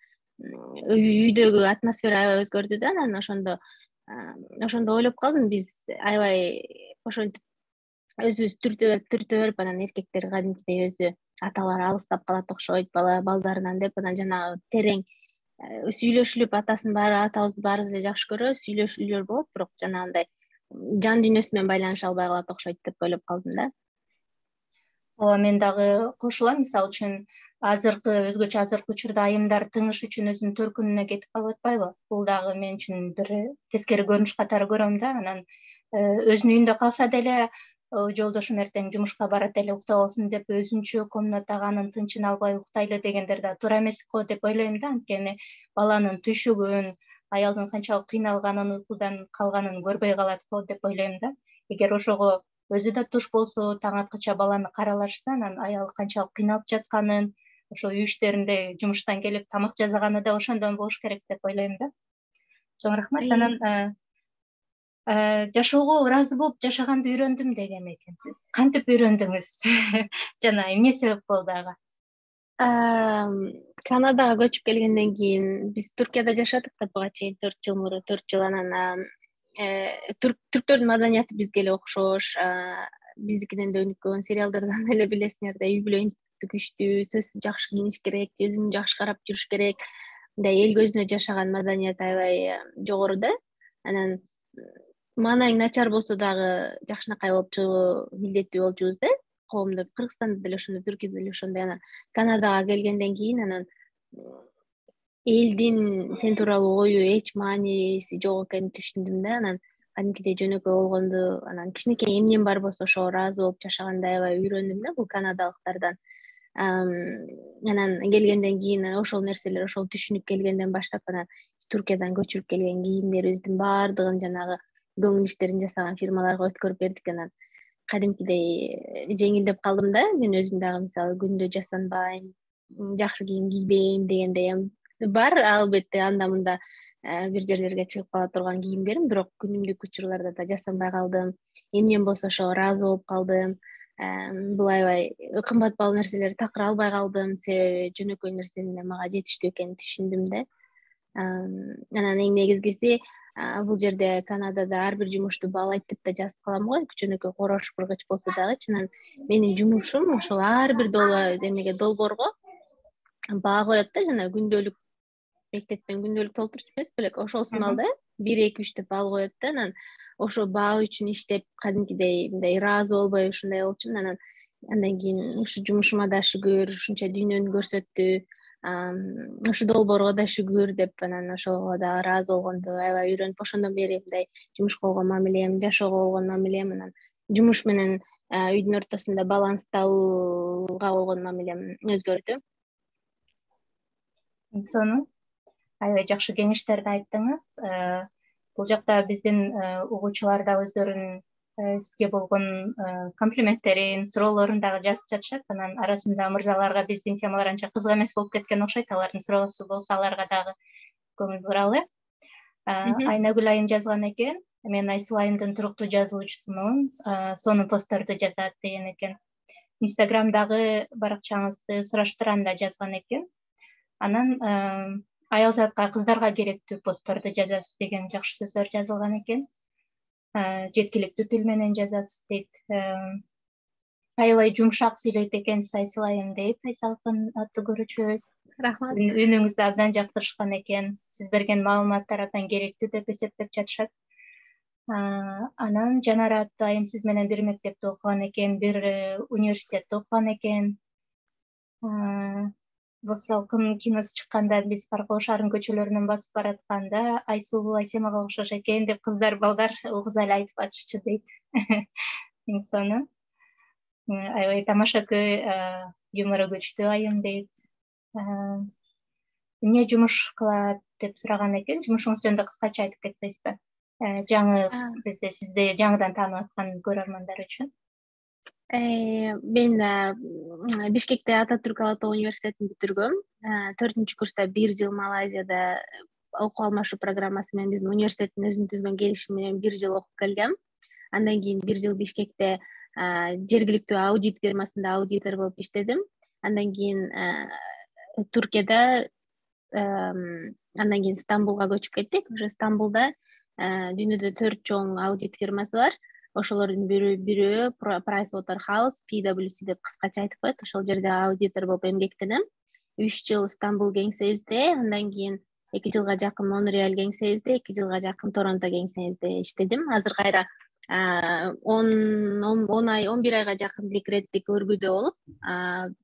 үйдөгү атмосфера аябай өзгөрдү да. Анан ошондо ойлоп калдым, биз аябай ошентип өзүбүз түртө берип, анан эркектер кадимкидей өзү аталары алыстап калат окшойт балдарынан деп, анан жанагы терең сүйлөшүлүп, атабызды баарыбыз эле жакшы көрөбүз, сүйлөшүүлөр болот, бирок жанагындай жан дүйнөсү менен байланыша албай калат окшойт деп ойлоп калдым да. Ооба, мен дагы кошулам. Мисалы үчүн өзгөчө учурда айымдар тыңыш үчүн өзүнүн төркүнүнө кетип калып атпайбы? Бул дагы мен үчүн бир тескери көрүнүш катары көрөм да. Анан өзүнүн үйүндө калса деле жолдошум эртең жумушка барат эле, уктап алсын деп өзүнчө комнатага анын тынчын албай уктайлы дегендер да туура эмес го деп ойлойм да. Анткени баланын түшүгүн, аялдын канчалык кыйналганын, уйкудан калганын көрбөй калат го деп ойлойм да. Эгер ошого өзү да туш болсо, таң аткыча баланы каралашса, анан аял канчалык кыйналып жатканын, ошо үй иштеринде жумуштан келип тамак жасаганы да ошондон болуш керек деп ойлойм да. Чоң рахмат. Анан жашоого ыраазы болуп жашаганды үйрөндүм деген экенсиз. Кантип үйрөндүңүз? Жана эмне себеп болду ага? Канадага көчүп келгенден кийин биз Туркияда жашадык да буга чейин 4 жыл. Анан түрктөрдүн маданияты бизге эле окшош, биздикинен да өнүккөн, сериалдардан эле билесиңер да, үй бүлө институту күчтүү, сөзсүз жакшы кийиниш керек, өзүң жакшы карап жүрүш керек, мындай эл көзүнө жашаган маданият аябай жогору да. Анан маанайың начар болсо дагы жакшынакай болуп чыгуу милдеттүү болчубуз да. Коомдо Кыргызстанда деле ошондой, Түркияда деле ошондой. Анан Канадага келгенден кийин анан элдин сен тууралуу ою эч мааниси жок экенин түшүндүм да. Анан кадимкидей жөнөкөй болгонду, анан кичинекей эмнем бар болсо ошого ыраазы болуп жашаганды аябай үйрөндүм да бул канадалыктардан. Анан келгенден кийин ошол нерселер, ошол түшүнүп келгенден баштап анан Туркиядан көчүрүп келген кийимдерибиздин баардыгын жанагы көңүл иштерин жасаган фирмаларга өткөрүп бердик. Анан кадимкидей жеңилдеп калдым да. Мен өзүм дагы мисалы күндө жасанбайм, жакшы кийим кийбейм дегендей бар, албетте анда мында бир жерлерге чыгып кала турган кийимдерим, бирок күнүмдүк учурларда да жасанбай калдым. Эмнем болсо ошого ыраазы болуп калдым. Бул аябай кымбат баалуу нерселерди такыр албай калдым, себеби жөнөкөй нерсе менен мага жетиштүү экенин түшүндүм да. Анан эң негизгиси бул жерде Канадада ар бир жумушту баалайт деп да жазып калам го, жөнөкөй корошкургуч болсо дагычы. Анан менин жумушум ошол ар бир долбоорго баа коет да, жана күндөлүк мектептен күндөлүк толтуруп эмес белек, ошол сымалда 1-2-3 деп баал коет да. Анан ошо баа үчүн иштеп кадимкидей мындай ыраазы болбой ушундай болчумун. Анан андан кийин ушу жумушума да шүгүр ушунча дүйнөнү көрсөттү. Ошо долбоорго да шүгүр деп анан ошого да ыраазы болгондо аябай үйрөнүп ошондон бери мындай жумушка болгон мамилем, жашоого болгон мамилем анан жумуш менен үйдүн ортосунда баланс табууга болгон мамилем өзгөрдү. Сонун аябай жакшы кеңештерди айттыңыз. Бул жакта биздин угуучулар да өздөрүнүн сизге болгон комплименттерин, суроолорун дагы жазып жатышат. Анан арасында мырзаларга биздин темалар анча кызык эмес болуп кеткен окшойт. Алардын суроосу болсо аларга дагы көңүл буралы. Айнагүл айым жазган экен. Мен Айсыл айымдын туруктуу жазылуучусумун. Сонун постторду жазат деген экен. Инстаграмдагы баракчаңызды сураштырганда жазган экен. Анан аял затка, кыздарга керектүү постторду жазасыз деген жакшы сөздөр жазылган экен. Жеткиликтүү тил менен жазасыз дейт. Аябай жумшак сүйлөйт экенсиз Айсыл айым дейт Айсалкын аттуу көрүүчүбүз. Рахмат. Үнүңүздү абдан жактырышкан экен. Сиз берген маалыматтар абдан керектүү деп эсептеп жатышат. Анан Жанара аттуу айым сиз менен бир мектепте окуган экен, бир университетте окуган экен. Салкын киносы чыкканда биз Паркол шаарынын көчөлөрүнөн басып баратканда Айсулуу Айсемага окшош экен деп кыздар балдар угуз эле айтып атышчу дейт. Эң сонун. Аябай тамашакөй, юмору күчтүү айым дейт. Эмне жумуш кылат деп сураган экен. Жумушуңуз жөнүндө кыскача айтып кетпейсизби? Жаңы бизде сизди жаңыдан таанып аткан көрөрмандар үчүн. Мен Бишкекте Ататүрк Ала Тоо университетин бүтүргөм. 4-курста 1 жыл Малайзияда окуу алмашуу программасы менен биздин университеттин өзүнүн түзгөн келишими менен 1 жыл окуп келгем. Андан кийин 1 жыл Бишкекте жергиликтүү аудит фирмасында аудитор болуп иштедим. Андан кийин Туркияда, андан кийин Стамбулга көчүп кеттик. Ошо Стамбулда дүйнөдө 4 чоң аудит фирмасы бар. Ошолордун бирөө Pricewaterhouse, PwC деп кыскача айтып коет. Ошол жерде аудитор болуп эмгектенем. 3 жыл Стамбул кеңсебизде, андан кийин 2 жылга жакын Монреаль кеңсебизде, 2 жылга жакын Торонто кеңсебизде иштедим. Азыр кайра 11 айга жакын декреттик өргүүдө болуп,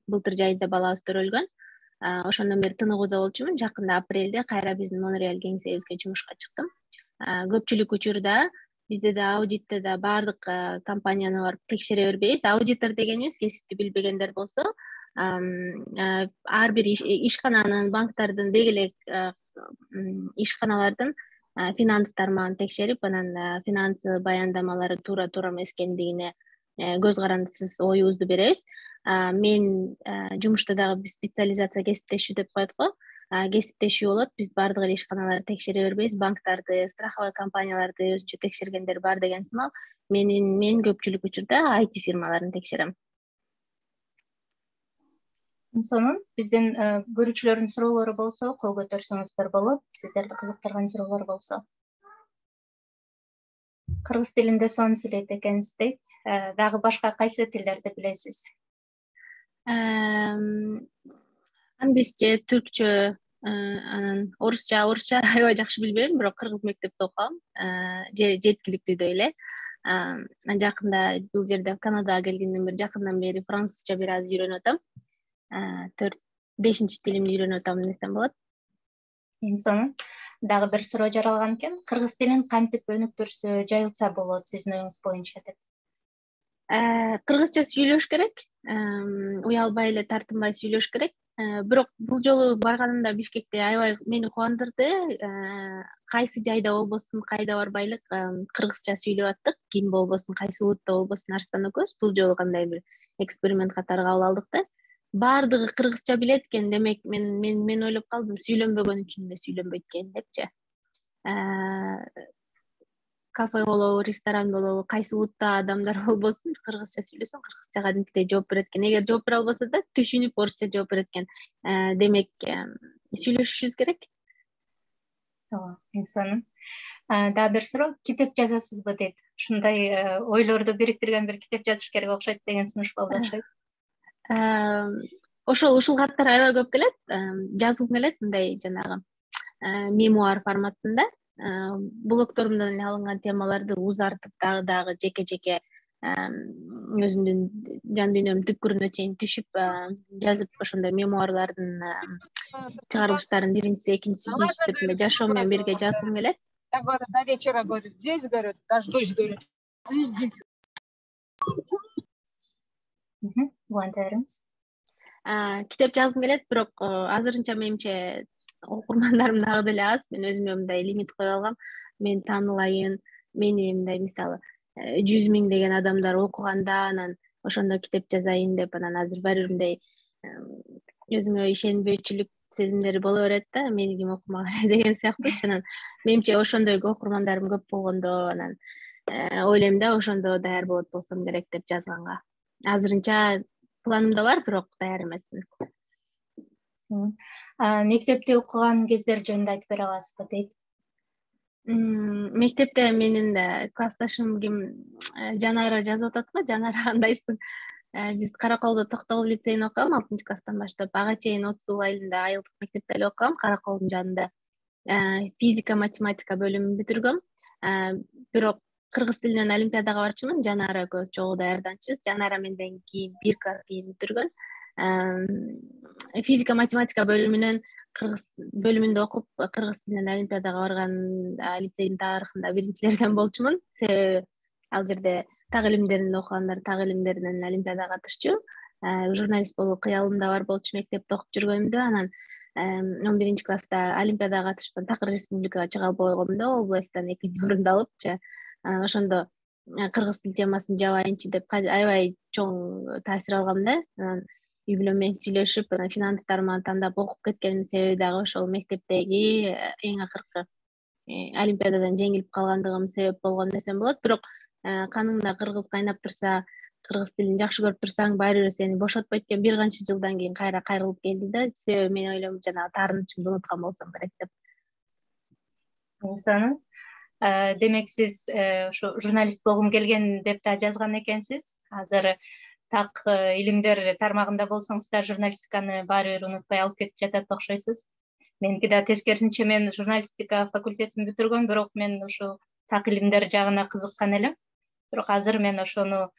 былтыр жайында балабыз төрөлгөн. Ошондон бери тыныгууда болчумун. Жакында апрелде кайра биздин Монреаль кеңсебизге жумушка чыктым. Көпчүлүк учурда бизде да аудитте да баардык компанияны барып текшере бербейбиз. Аудитор дегенибиз кесипти билбегендер болсо, ар бир ишкананын, банктардын, деги эле ишканалардын финанс тармагын текшерип, анан финанс баяндамалары туура эмес экендигине көз карандысыз оюбузду беребиз. Мен жумушта дагы специализация кесиптешүү деп коет го. Кесиптешүү болот. Биз баардык эле ишканаларды текшере бербейбиз. Банктарды, страховой компанияларды өзүнчө текшергендер бар деген сымал. Мен көпчүлүк учурда IT фирмаларын текшерем. Сонун. Биздин көрүүчүлөрдүн суроолору болсо, кол көтөрсөңүздөр болот. Сиздерди кызыктырган суроолор болсо. Кыргыз тилинде сонун сүйлөйт экенсиз дейт. Дагы башка кайсы тилдерди билесиз? Англисче, түркчө, анан орусча аябай жакшы билбейм, бирок кыргыз мектепте окугам. Жеткиликтүү деп эле. Жакында бул жерде Канадага келгенден бери жакындан бери французча бир аз үйрөнүп атам. 4-5 тилимди үйрөнүп атам десем болот. Эң сонун. Дагы бир суроо жаралган экен. Кыргыз тилин кантип өнүктүрсө, жайылтса болот сиздин оюңуз боюнча деп. Кыргызча сүйлөш керек. Уялбай эле, тартынбай сүйлөш керек. Бирок бул жолу барганымда Бишкекте аябай мени кубандырды. Кайсы жайда болбосун, кайда барбайлык кыргызча сүйлөп аттык. Ким болбосун, кайсы улутта болбосун Арстан экөөбүз бул жолу кандай бир эксперимент катары кабыл алдык да. Баардыгы кыргызча билет экен, демек мен ойлоп калдым, сүйлөнбөгөн үчүн эле сүйлөнбөйт экен депчи. Кафе болобу, ресторан болобу, кайсы улутта адамдар болбосун, кыргызча сүйлөсөң, кыргызча кадимкидей жооп берет экен. Эгер жооп бере албаса да, түшүнүп орусча жооп берет экен. Демек, сүйлөшүшүбүз керек. Ооба, эң сонун. Дагы бир суроо, китеп жазасызбы дейт. Ушундай ойлорду бириктирген бир китеп жазыш керек окшойт деген сунуш болду окшойт. Ушул каттар аябай көп келет. Жазгым келет мындай жанагы мемуар форматында. Блогторумдан эле алынган темаларды узартып дагы жеке өзүмдүн жан дүйнөмдүн түпкүрүнө чейин түшүп жазып ошондой мемуарлардын чыгарылыштарын биринчиси экинчиси үчүнчүсү деп жашоо менен бирге жазгым келет. Я говорю, до вечера, говорит, здесь, говорит, дождусь, говорит. Улантарыңыз. Китеп жазгым келет, бирок азырынча менимче окурмандарым дагы деле аз. Мен өзүмө мындай лимит коюп алгам. Мен таанылайын, мени мындай мисалы 100.000 деген адамдар окуганда анан ошондо китеп жазайын деп анан азыр баары бир мындай өзүңө ишенбөөчүлүк сезимдери боло берет да, мени ким окумаган деген сыяктуучу. Анан менимче ошондой окурмандарым көп болгондо анан ойлойм да, ошондо даяр болот болсом керек деп жазганга. Азырынча планымда бар, бирок даяр эмесмин. Мектепте окуган кездер жөнүндө айтып бере аласызбы дейт. Мектепте менин классташым ким Жанара жазып ататпы? Жанара кандайсың? Биз Караколдо Токтогул лицейин окугам 6-класстан баштап. Ага чейин 30 сул айылында айылдык мектепте эле окугам, Караколдун жанында. Физика, математика бөлүмүн бүтүргөм. Бирок кыргыз тилинен олимпиадага барчумун. Жанара экөөбүз чогуу даярданчыбыз. Жанара менден кийин 1 класс кийин бүтүргөн. Физика, математика бөлүмүнөн кыргыз бөлүмүндө окуп, кыргыз тилинен олимпиадага барган лицейдин тарыхында биринчилерден болчумун. Себеби ал жерде так илимдерин окугандар так илимдеринен олимпиадага катышчу. Журналист болуу кыялымда бар болчу мектепте окуп жүргөнүмдө. Анан 11-класста олимпиадага катышкан такыр республикага чыга албай койгомдо областтан 2 орунду алыпчы. Анан ошондо кыргыз тил темасын жабайынчы деп аябай чоң таасир алгам да. Анан үй бүлөм менен сүйлөшүп, анан финанстарымы тандап окуп кеткеним себеби дагы ошол мектептеги эң акыркы олимпиададан жеңилип калгандыгым себеп болгон десем болот. Бирок каныңда кыргыз кайнап турса, кыргыз тилин жакшы көрүп турсаң, баары бир сени бошотпойт экен. Бир канча жылдан кийин кайра кайрылып келди да. Себеби мен ойлойм, жанагы таарынычымды унуткан болсом керек деп. Инсаны. Демек сиз ошо журналист болгум келген деп да жазган экенсиз. Азыр так илимдер тармагында болсоңуздар журналистиканы баары бир унутпай алып кетип жатат окшойсуз. Меники да тескерисинче, мен журналистика факультетин бүтүргөм, бирок мен ушу так илимдер жагына кызыккан элем. Бирок азыр мен ошону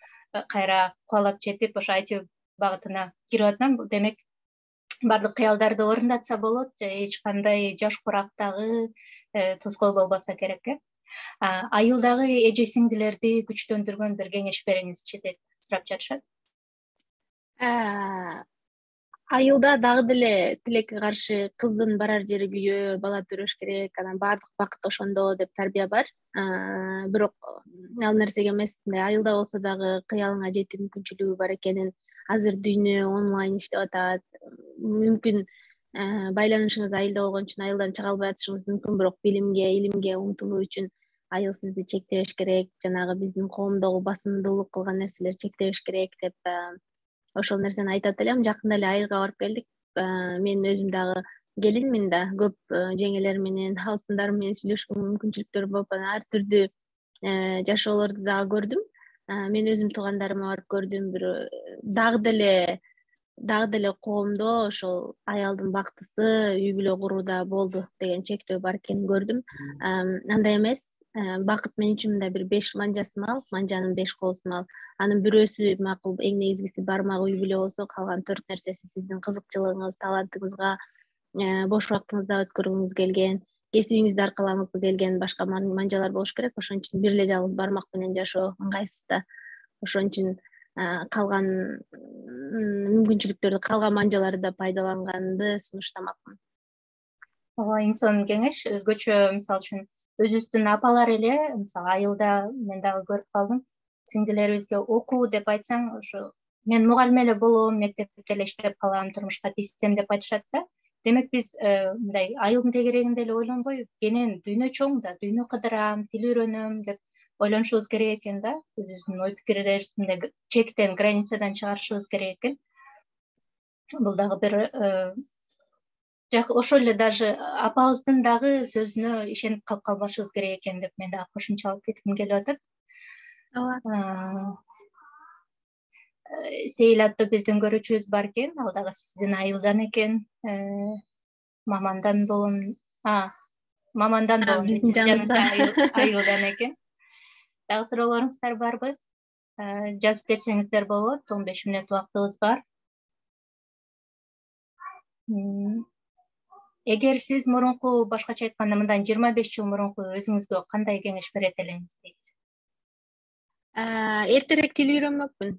кайра кубалап жетип, ошо IT багытына кирип атам. Бул демек бардык кыялдарды орундатса болот, эч кандай жаш курактагы тоскоол болбаса керек. Айылдагы эже сиңдилерди күчтөндүргөн бир кеңеш бериңизчи деп сурап жатышат. Айылда дагы деле тилекке каршы кыздын барар жери күйөө, бала төрөш керек, анан баардык бакыт ошондо деп тарбия бар. Бирок ал нерсеге эмес, айылда болсо дагы кыялыңа жетүү мүмкүнчүлүгү бар экенин, азыр дүйнө онлайн иштеп атат. Мүмкүн байланышыңыз айылда болгон үчүн айылдан чыга албай атышыңыз мүмкүн, бирок билимге, илимге умтулуу үчүн айыл сизди чектебеш керек, жанагы биздин коомдогу басымдуулук кылган нерселер чектебеш керек деп ошол нерсени айтат элем. Жакында эле айылга барып келдик. Мен өзүм дагы келинмин да, көп жеңелер менен, алсындар менен сүйлөшкөнгө мүмкүнчүлүктөр болуп, ар түрдүү жашоолорду дагы көрдүм. Мен өзүм туугандарыма барып көрдүм. Бир дагы деле коомдо ошол аялдын бактысы үй бүлө курууда болду деген чектөө бар экенин көрдүм. Андай эмес. Бакыт мен үчүн да бир 5 манжасымал, манжанын 5 колусумал. Анын бирөөсү макул, эң негизгиси бармак үй бүлө болсо, калган 4 нерсеси сиздин кызыкчылыгыңыз, талантыңызга, бош убактыңызда өткөргүңүз келген, кесибиңизди аркалагыңыз келген башка манжалар болуш керек. Ошон үчүн бир эле жалгыз бармак менен жашоо ыңгайсыз да. Ошон үчүн калган мүмкүнчүлүктөрдү, калган манжаларды да пайдаланганды сунуштамакмын. Ооба, эң сонун кеңеш. Өзгөчө, мисалы үчүн өзүбүздүн апалар эле, мисалы айылда мен дагы көрүп калдым. Сиңдилерибизге окуу деп айтсаң, ошо мен мугалим эле болом, мектепте эле иштеп калам, турмушка тийсем деп айтышат да. Демек биз мындай айылдын тегерегинде эле ойлонбой, кенен дүйнө чоң да, дүйнө кыдырам, тил үйрөнөм деп ойлонушубуз керек экен да. Өзүбүздүн ой пикирибизди чектен, границадан чыгарышыбыз керек экен. Бул дагы бир ошол эле даже апабыздын дагы сөзүнө ишенип калып калбашыбыз керек экен деп мен дагы кошумча алып кетким келип атат. Сейил аттуу биздин көрүүчүбүз бар экен, ал дагы сиздин айылдан экен. Мамандан болом. Мамандан болом. Биздин жаныбызда айылдан экен. Дагы суроолоруңуздар барбы? жазып кетсеңиздер болот. 15 мүнөт убактыбыз бар. Эгер сиз мурунку, башкача айтканда, мындан 25 жыл мурунку өзүңүзгө кандай кеңеш берет элеңиз дейт? Эртерээк тил үйрөнмөкмүн.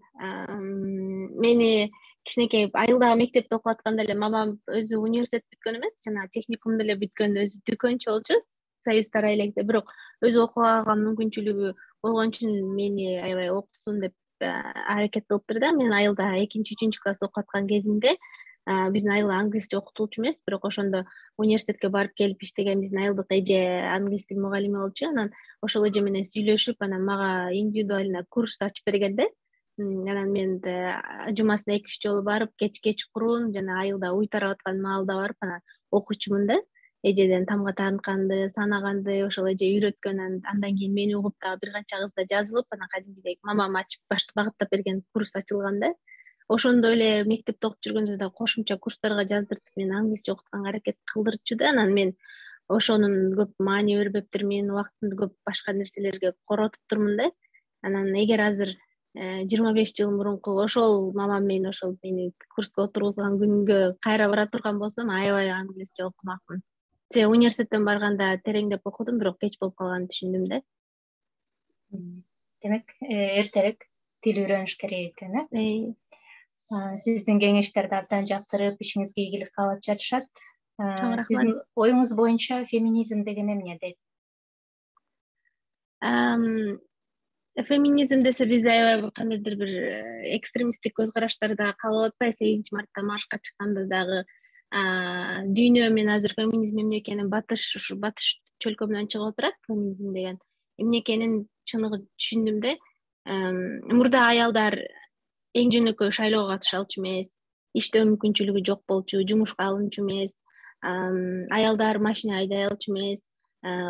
Мени кичинекей айылдагы мектепте окуп атканда эле мамам өзү университет бүткөн эмес, жана техникумду эле бүткөн, өзү дүкөнчү болчу Союздар айылегде. Бирок өзү окуп алган мүмкүнчүлүгү болгон үчүн мени аябай окутсун деп аракет кылыптыр да. Мен айылда 2-3 класс окуп аткан кезимде биздин айылда англисче окутуучу эмес, бирок ошондо университетке барып келип иштеген биздин айылдык эже англис тил мугалими болчу. Анан ошол эже менен сүйлөшүп, анан мага индивидуально курс ачып бергенде, анан мен жумасына 2-3 жолу барып, кечкурун жана айылда уй тарап аткан маалда барып анан окуучумун да. Эжеден тамга таанытканды, санаганды ошол эже үйрөткөн. Андан кийин мени угуп дагы бир канча кыз да жазылып, анан кадимгидей мамам ачып багыттап берген курс ачылган да. Ошондой эле мектепте окуп жүргөндө да кошумча курстарга жаздыртып, мени англисче окутканга аракет кылдырчу да. Анан мен ошонун көп маани бербептирмин, убактымды көп башка нерселерге коротуптурмун да. Анан эгер азыр 25 жыл мурунку ошол мамам менен ошол мени курска отургузган күнгө кайра бара турган болсом, аябай англисче окумакмын. Университеттен барганда тереңдеп окудум, бирок кеч болуп калганын түшүндүм да. Демек, эртерээк тил үйрөнүш керек экен, э? Сиздин кеңештерди абдан жактырып, ишиңизге ийгилик каалап жатышат. Сиздин оюңуз боюнча феминизм деген эмне дейт? Феминизм десе бизде аябай кандайдыр бир экстремисттик көз караштар да калып атпайбы? 8 мартта маршка чыкканда дагы дүйнө мен азыр феминизм эмне экенин батыш чөлкөмүнөн чыгып отурат. Феминизм деген эмне экенин чыныгы түшүндүм да. Мурда аялдар эң жөнөкөй шайлоого катыша алчу эмес, иштөө мүмкүнчүлүгү жок болчу, жумушка алынчу эмес, аялдар машина айдай алчу эмес,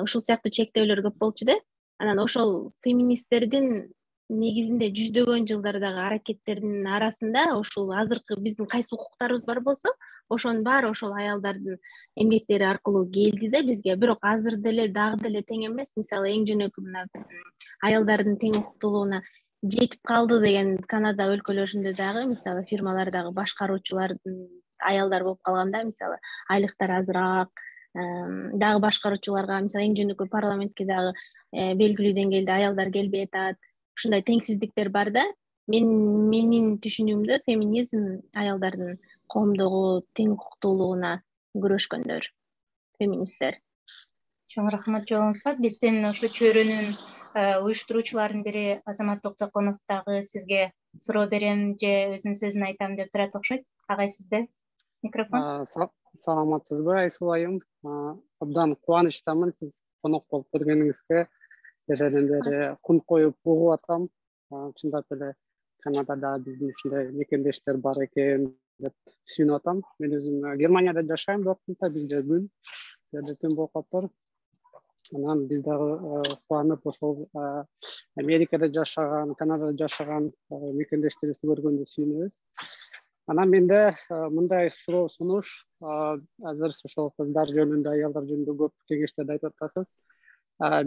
ушул сыяктуу чектөөлөр көп болчу да. Анан ошол феминисттердин негизинде жүздөгөн жылдардагы аракеттердин арасында ушул азыркы биздин кайсы укуктарыбыз бар болсо, ошонун баары ошол аялдардын эмгектери аркылуу келди да бизге. Бирок азыр деле дагы деле тең эмес. Мисалы, эң жөнөкөй мына аялдардын тең укуктуулугуна жетип калды деген Канада өлкөлөрүндө дагы, мисалы, фирмалардагы башкаруучулардын аялдар болуп калганда, мисалы, айлыктар азыраак, дагы башкаруучуларга, мисалы, эң жөнөкөй парламентке дагы белгилүү деңгээлде аялдар келбей атат. Ушундай теңсиздиктер бар да. Менин түшүнүгүмдө феминизм аялдардын коомдогу тең укуктуулугуна күрөшкөндөр, феминисттер. Чоң рахмат жообуңузга. Биздин ошо чөйрөнүн уюштуруучуларынын бири Азамат Токтоконов дагы сизге суроо берем же өзүнүн сөзүн айтам деп турат окшойт. Агай, сизде микрофон. Саламатсызбы Айсул айым? Абдан кубанычтамын сиз конок болуп келгениңизге. Жерден бери кун коюп угуп атам. Чындап эле Канадада биздин ушундай мекендештер бар экен деп сүйүнүп атам. Мен өзүм Германияда жашайм, бирок бизде күн түн болуп калыптыр. Анан биз дагы кубанып ошол Америкада жашаган, Канадада жашаган мекендештерибизди көргөндө сүйүнөбүз. Анан менде мындай суроо сунуш, азыр ошол кыздар жөнүндө, аялдар жөнүндө көп кеңештерди айтып атасыз.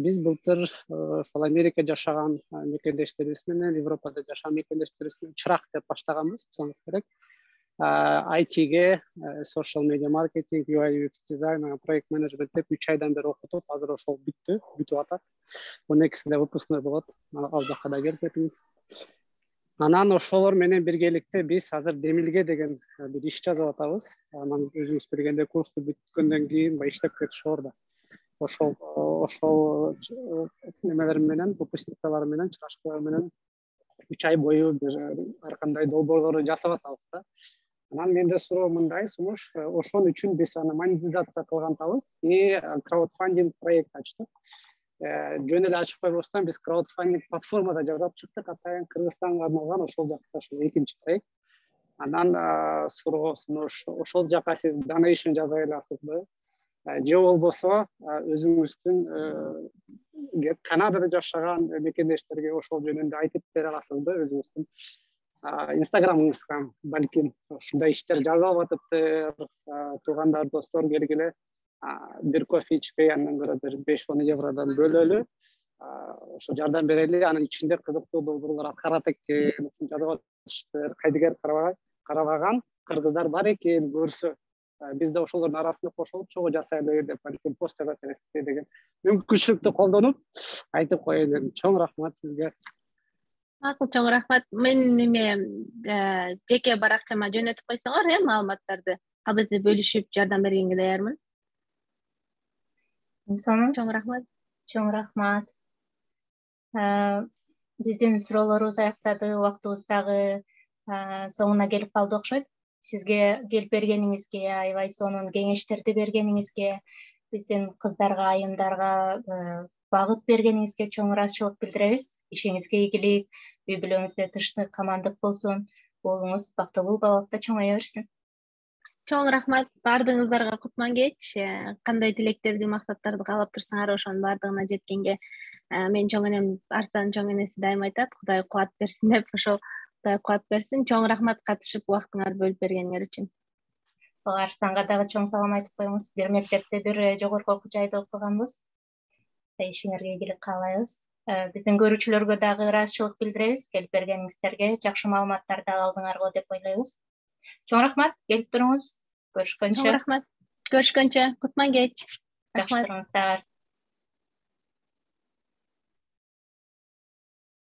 Биз былтыр ошол Америка жашаган мекендештерибиз менен, Европада жашаган мекендештерибиз менен чырак деп баштаганбыз, болсоңуз керек. IT-ге, social media marketing, UI UX дизайн, проект менеджмент деп 3 айдан бери окутуп, азыр ошол бүтүп атат. 12-синде выпускной болот. Ал жакка да келип кетиңиз. Анан ошолор менен биргеликте биз азыр Демилге деген бир иш жазып атабыз. Анан өзүңүз билгендей курсту бүткөндөн кийин иштеп кетиш орда. Ошол немелер менен, выпускниктер менен, чырачкалар менен 3 ай бою бир ар кандай долбоорлорду жасап атабыз да. Анан менде суроо мындай сунуш, ошон үчүн биз аны монетизация кылган атабыз и краудфандинг проект ачтык. Жөн эле ачып койбостон биз краудфандинг платформада жасап чыктык, атайын Кыргызстанга арналган ошол жакта ошол экинчи проект. Анан суроо сунуш, ошол жака сиз donation жаза аласызбы? Же болбосо өзүңүздүн Канадада жашаган мекендештерге ошол жөнүндө айтып бере аласызбы? Өзүңүздүн Инстаграмыңызга балким ушундай иштер жазылып атыптыр, туугандар, достор келгиле бир кофе ичпей, андан көрө бир 5-10 евродон бөлөлү ошо жардам берели, анын ичинде кызыктуу долбоорлор аткарат экен, кайдыгер карабаган кыргыздар бар экен, көрсө биз да ошолордун арасына кошулуп чогуу жасайлы деп балким пост жаза бересизби деген мүмкүнчүлүктү колдонуп айтып коеюн дедим. Чоң рахмат сизге. Макул, чоң рахмат. Мен жеке баракчама жөнөтүп койсоңор, маалыматтарды ал жерде бөлүшүп жардам бергенге даярмын. Чоң рахмат. Чоң рахмат. Биздин суроолорубуз аяктады, убактыбыз дагы соңуна келип калды окшойт. Сизге келип бергениңизге, аябай сонун кеңештерди бергениңизге, биздин кыздарга, айымдарга багыт бергениңизге чоң ыраазычылык билдиребиз. Ишиңизге ийгилик, үй бүлөңүздө тынчтык, амандык болсун. Уулуңуз бактылуу, балалыкта чоңая берсин. Чоң рахмат. Баардыгыңыздарга кутман кеч. Кандай тилектерди, максаттарды каалап турсаңар, ошонун баардыгына жеткенге мен чоң энем Арстан чоң энеси дайым айтат, Кудай кубат берсин деп, ошол Кудай кубат берсин. Чоң рахмат катышып убактыңарды бөлүп бергениңер үчүн. Арстанга дагы чоң салам айтып коюңуз. Бир мектепте, бир жогорку окуу жайда окуганбыз. Ишиңерге ийгилик каалайбыз. Биздин көрүүчүлөргө дагы ыраазычылык билдиребиз. Келип бергениңиздерге жакшы маалыматтарды алдыңарго деп ойлойбуз. Чоң рахмат, келип туруңуз. Көрүшкөнчө. Чоң рахмат. Көрүшкөнчө. Кутман кеч. Жакшы туруңуздар.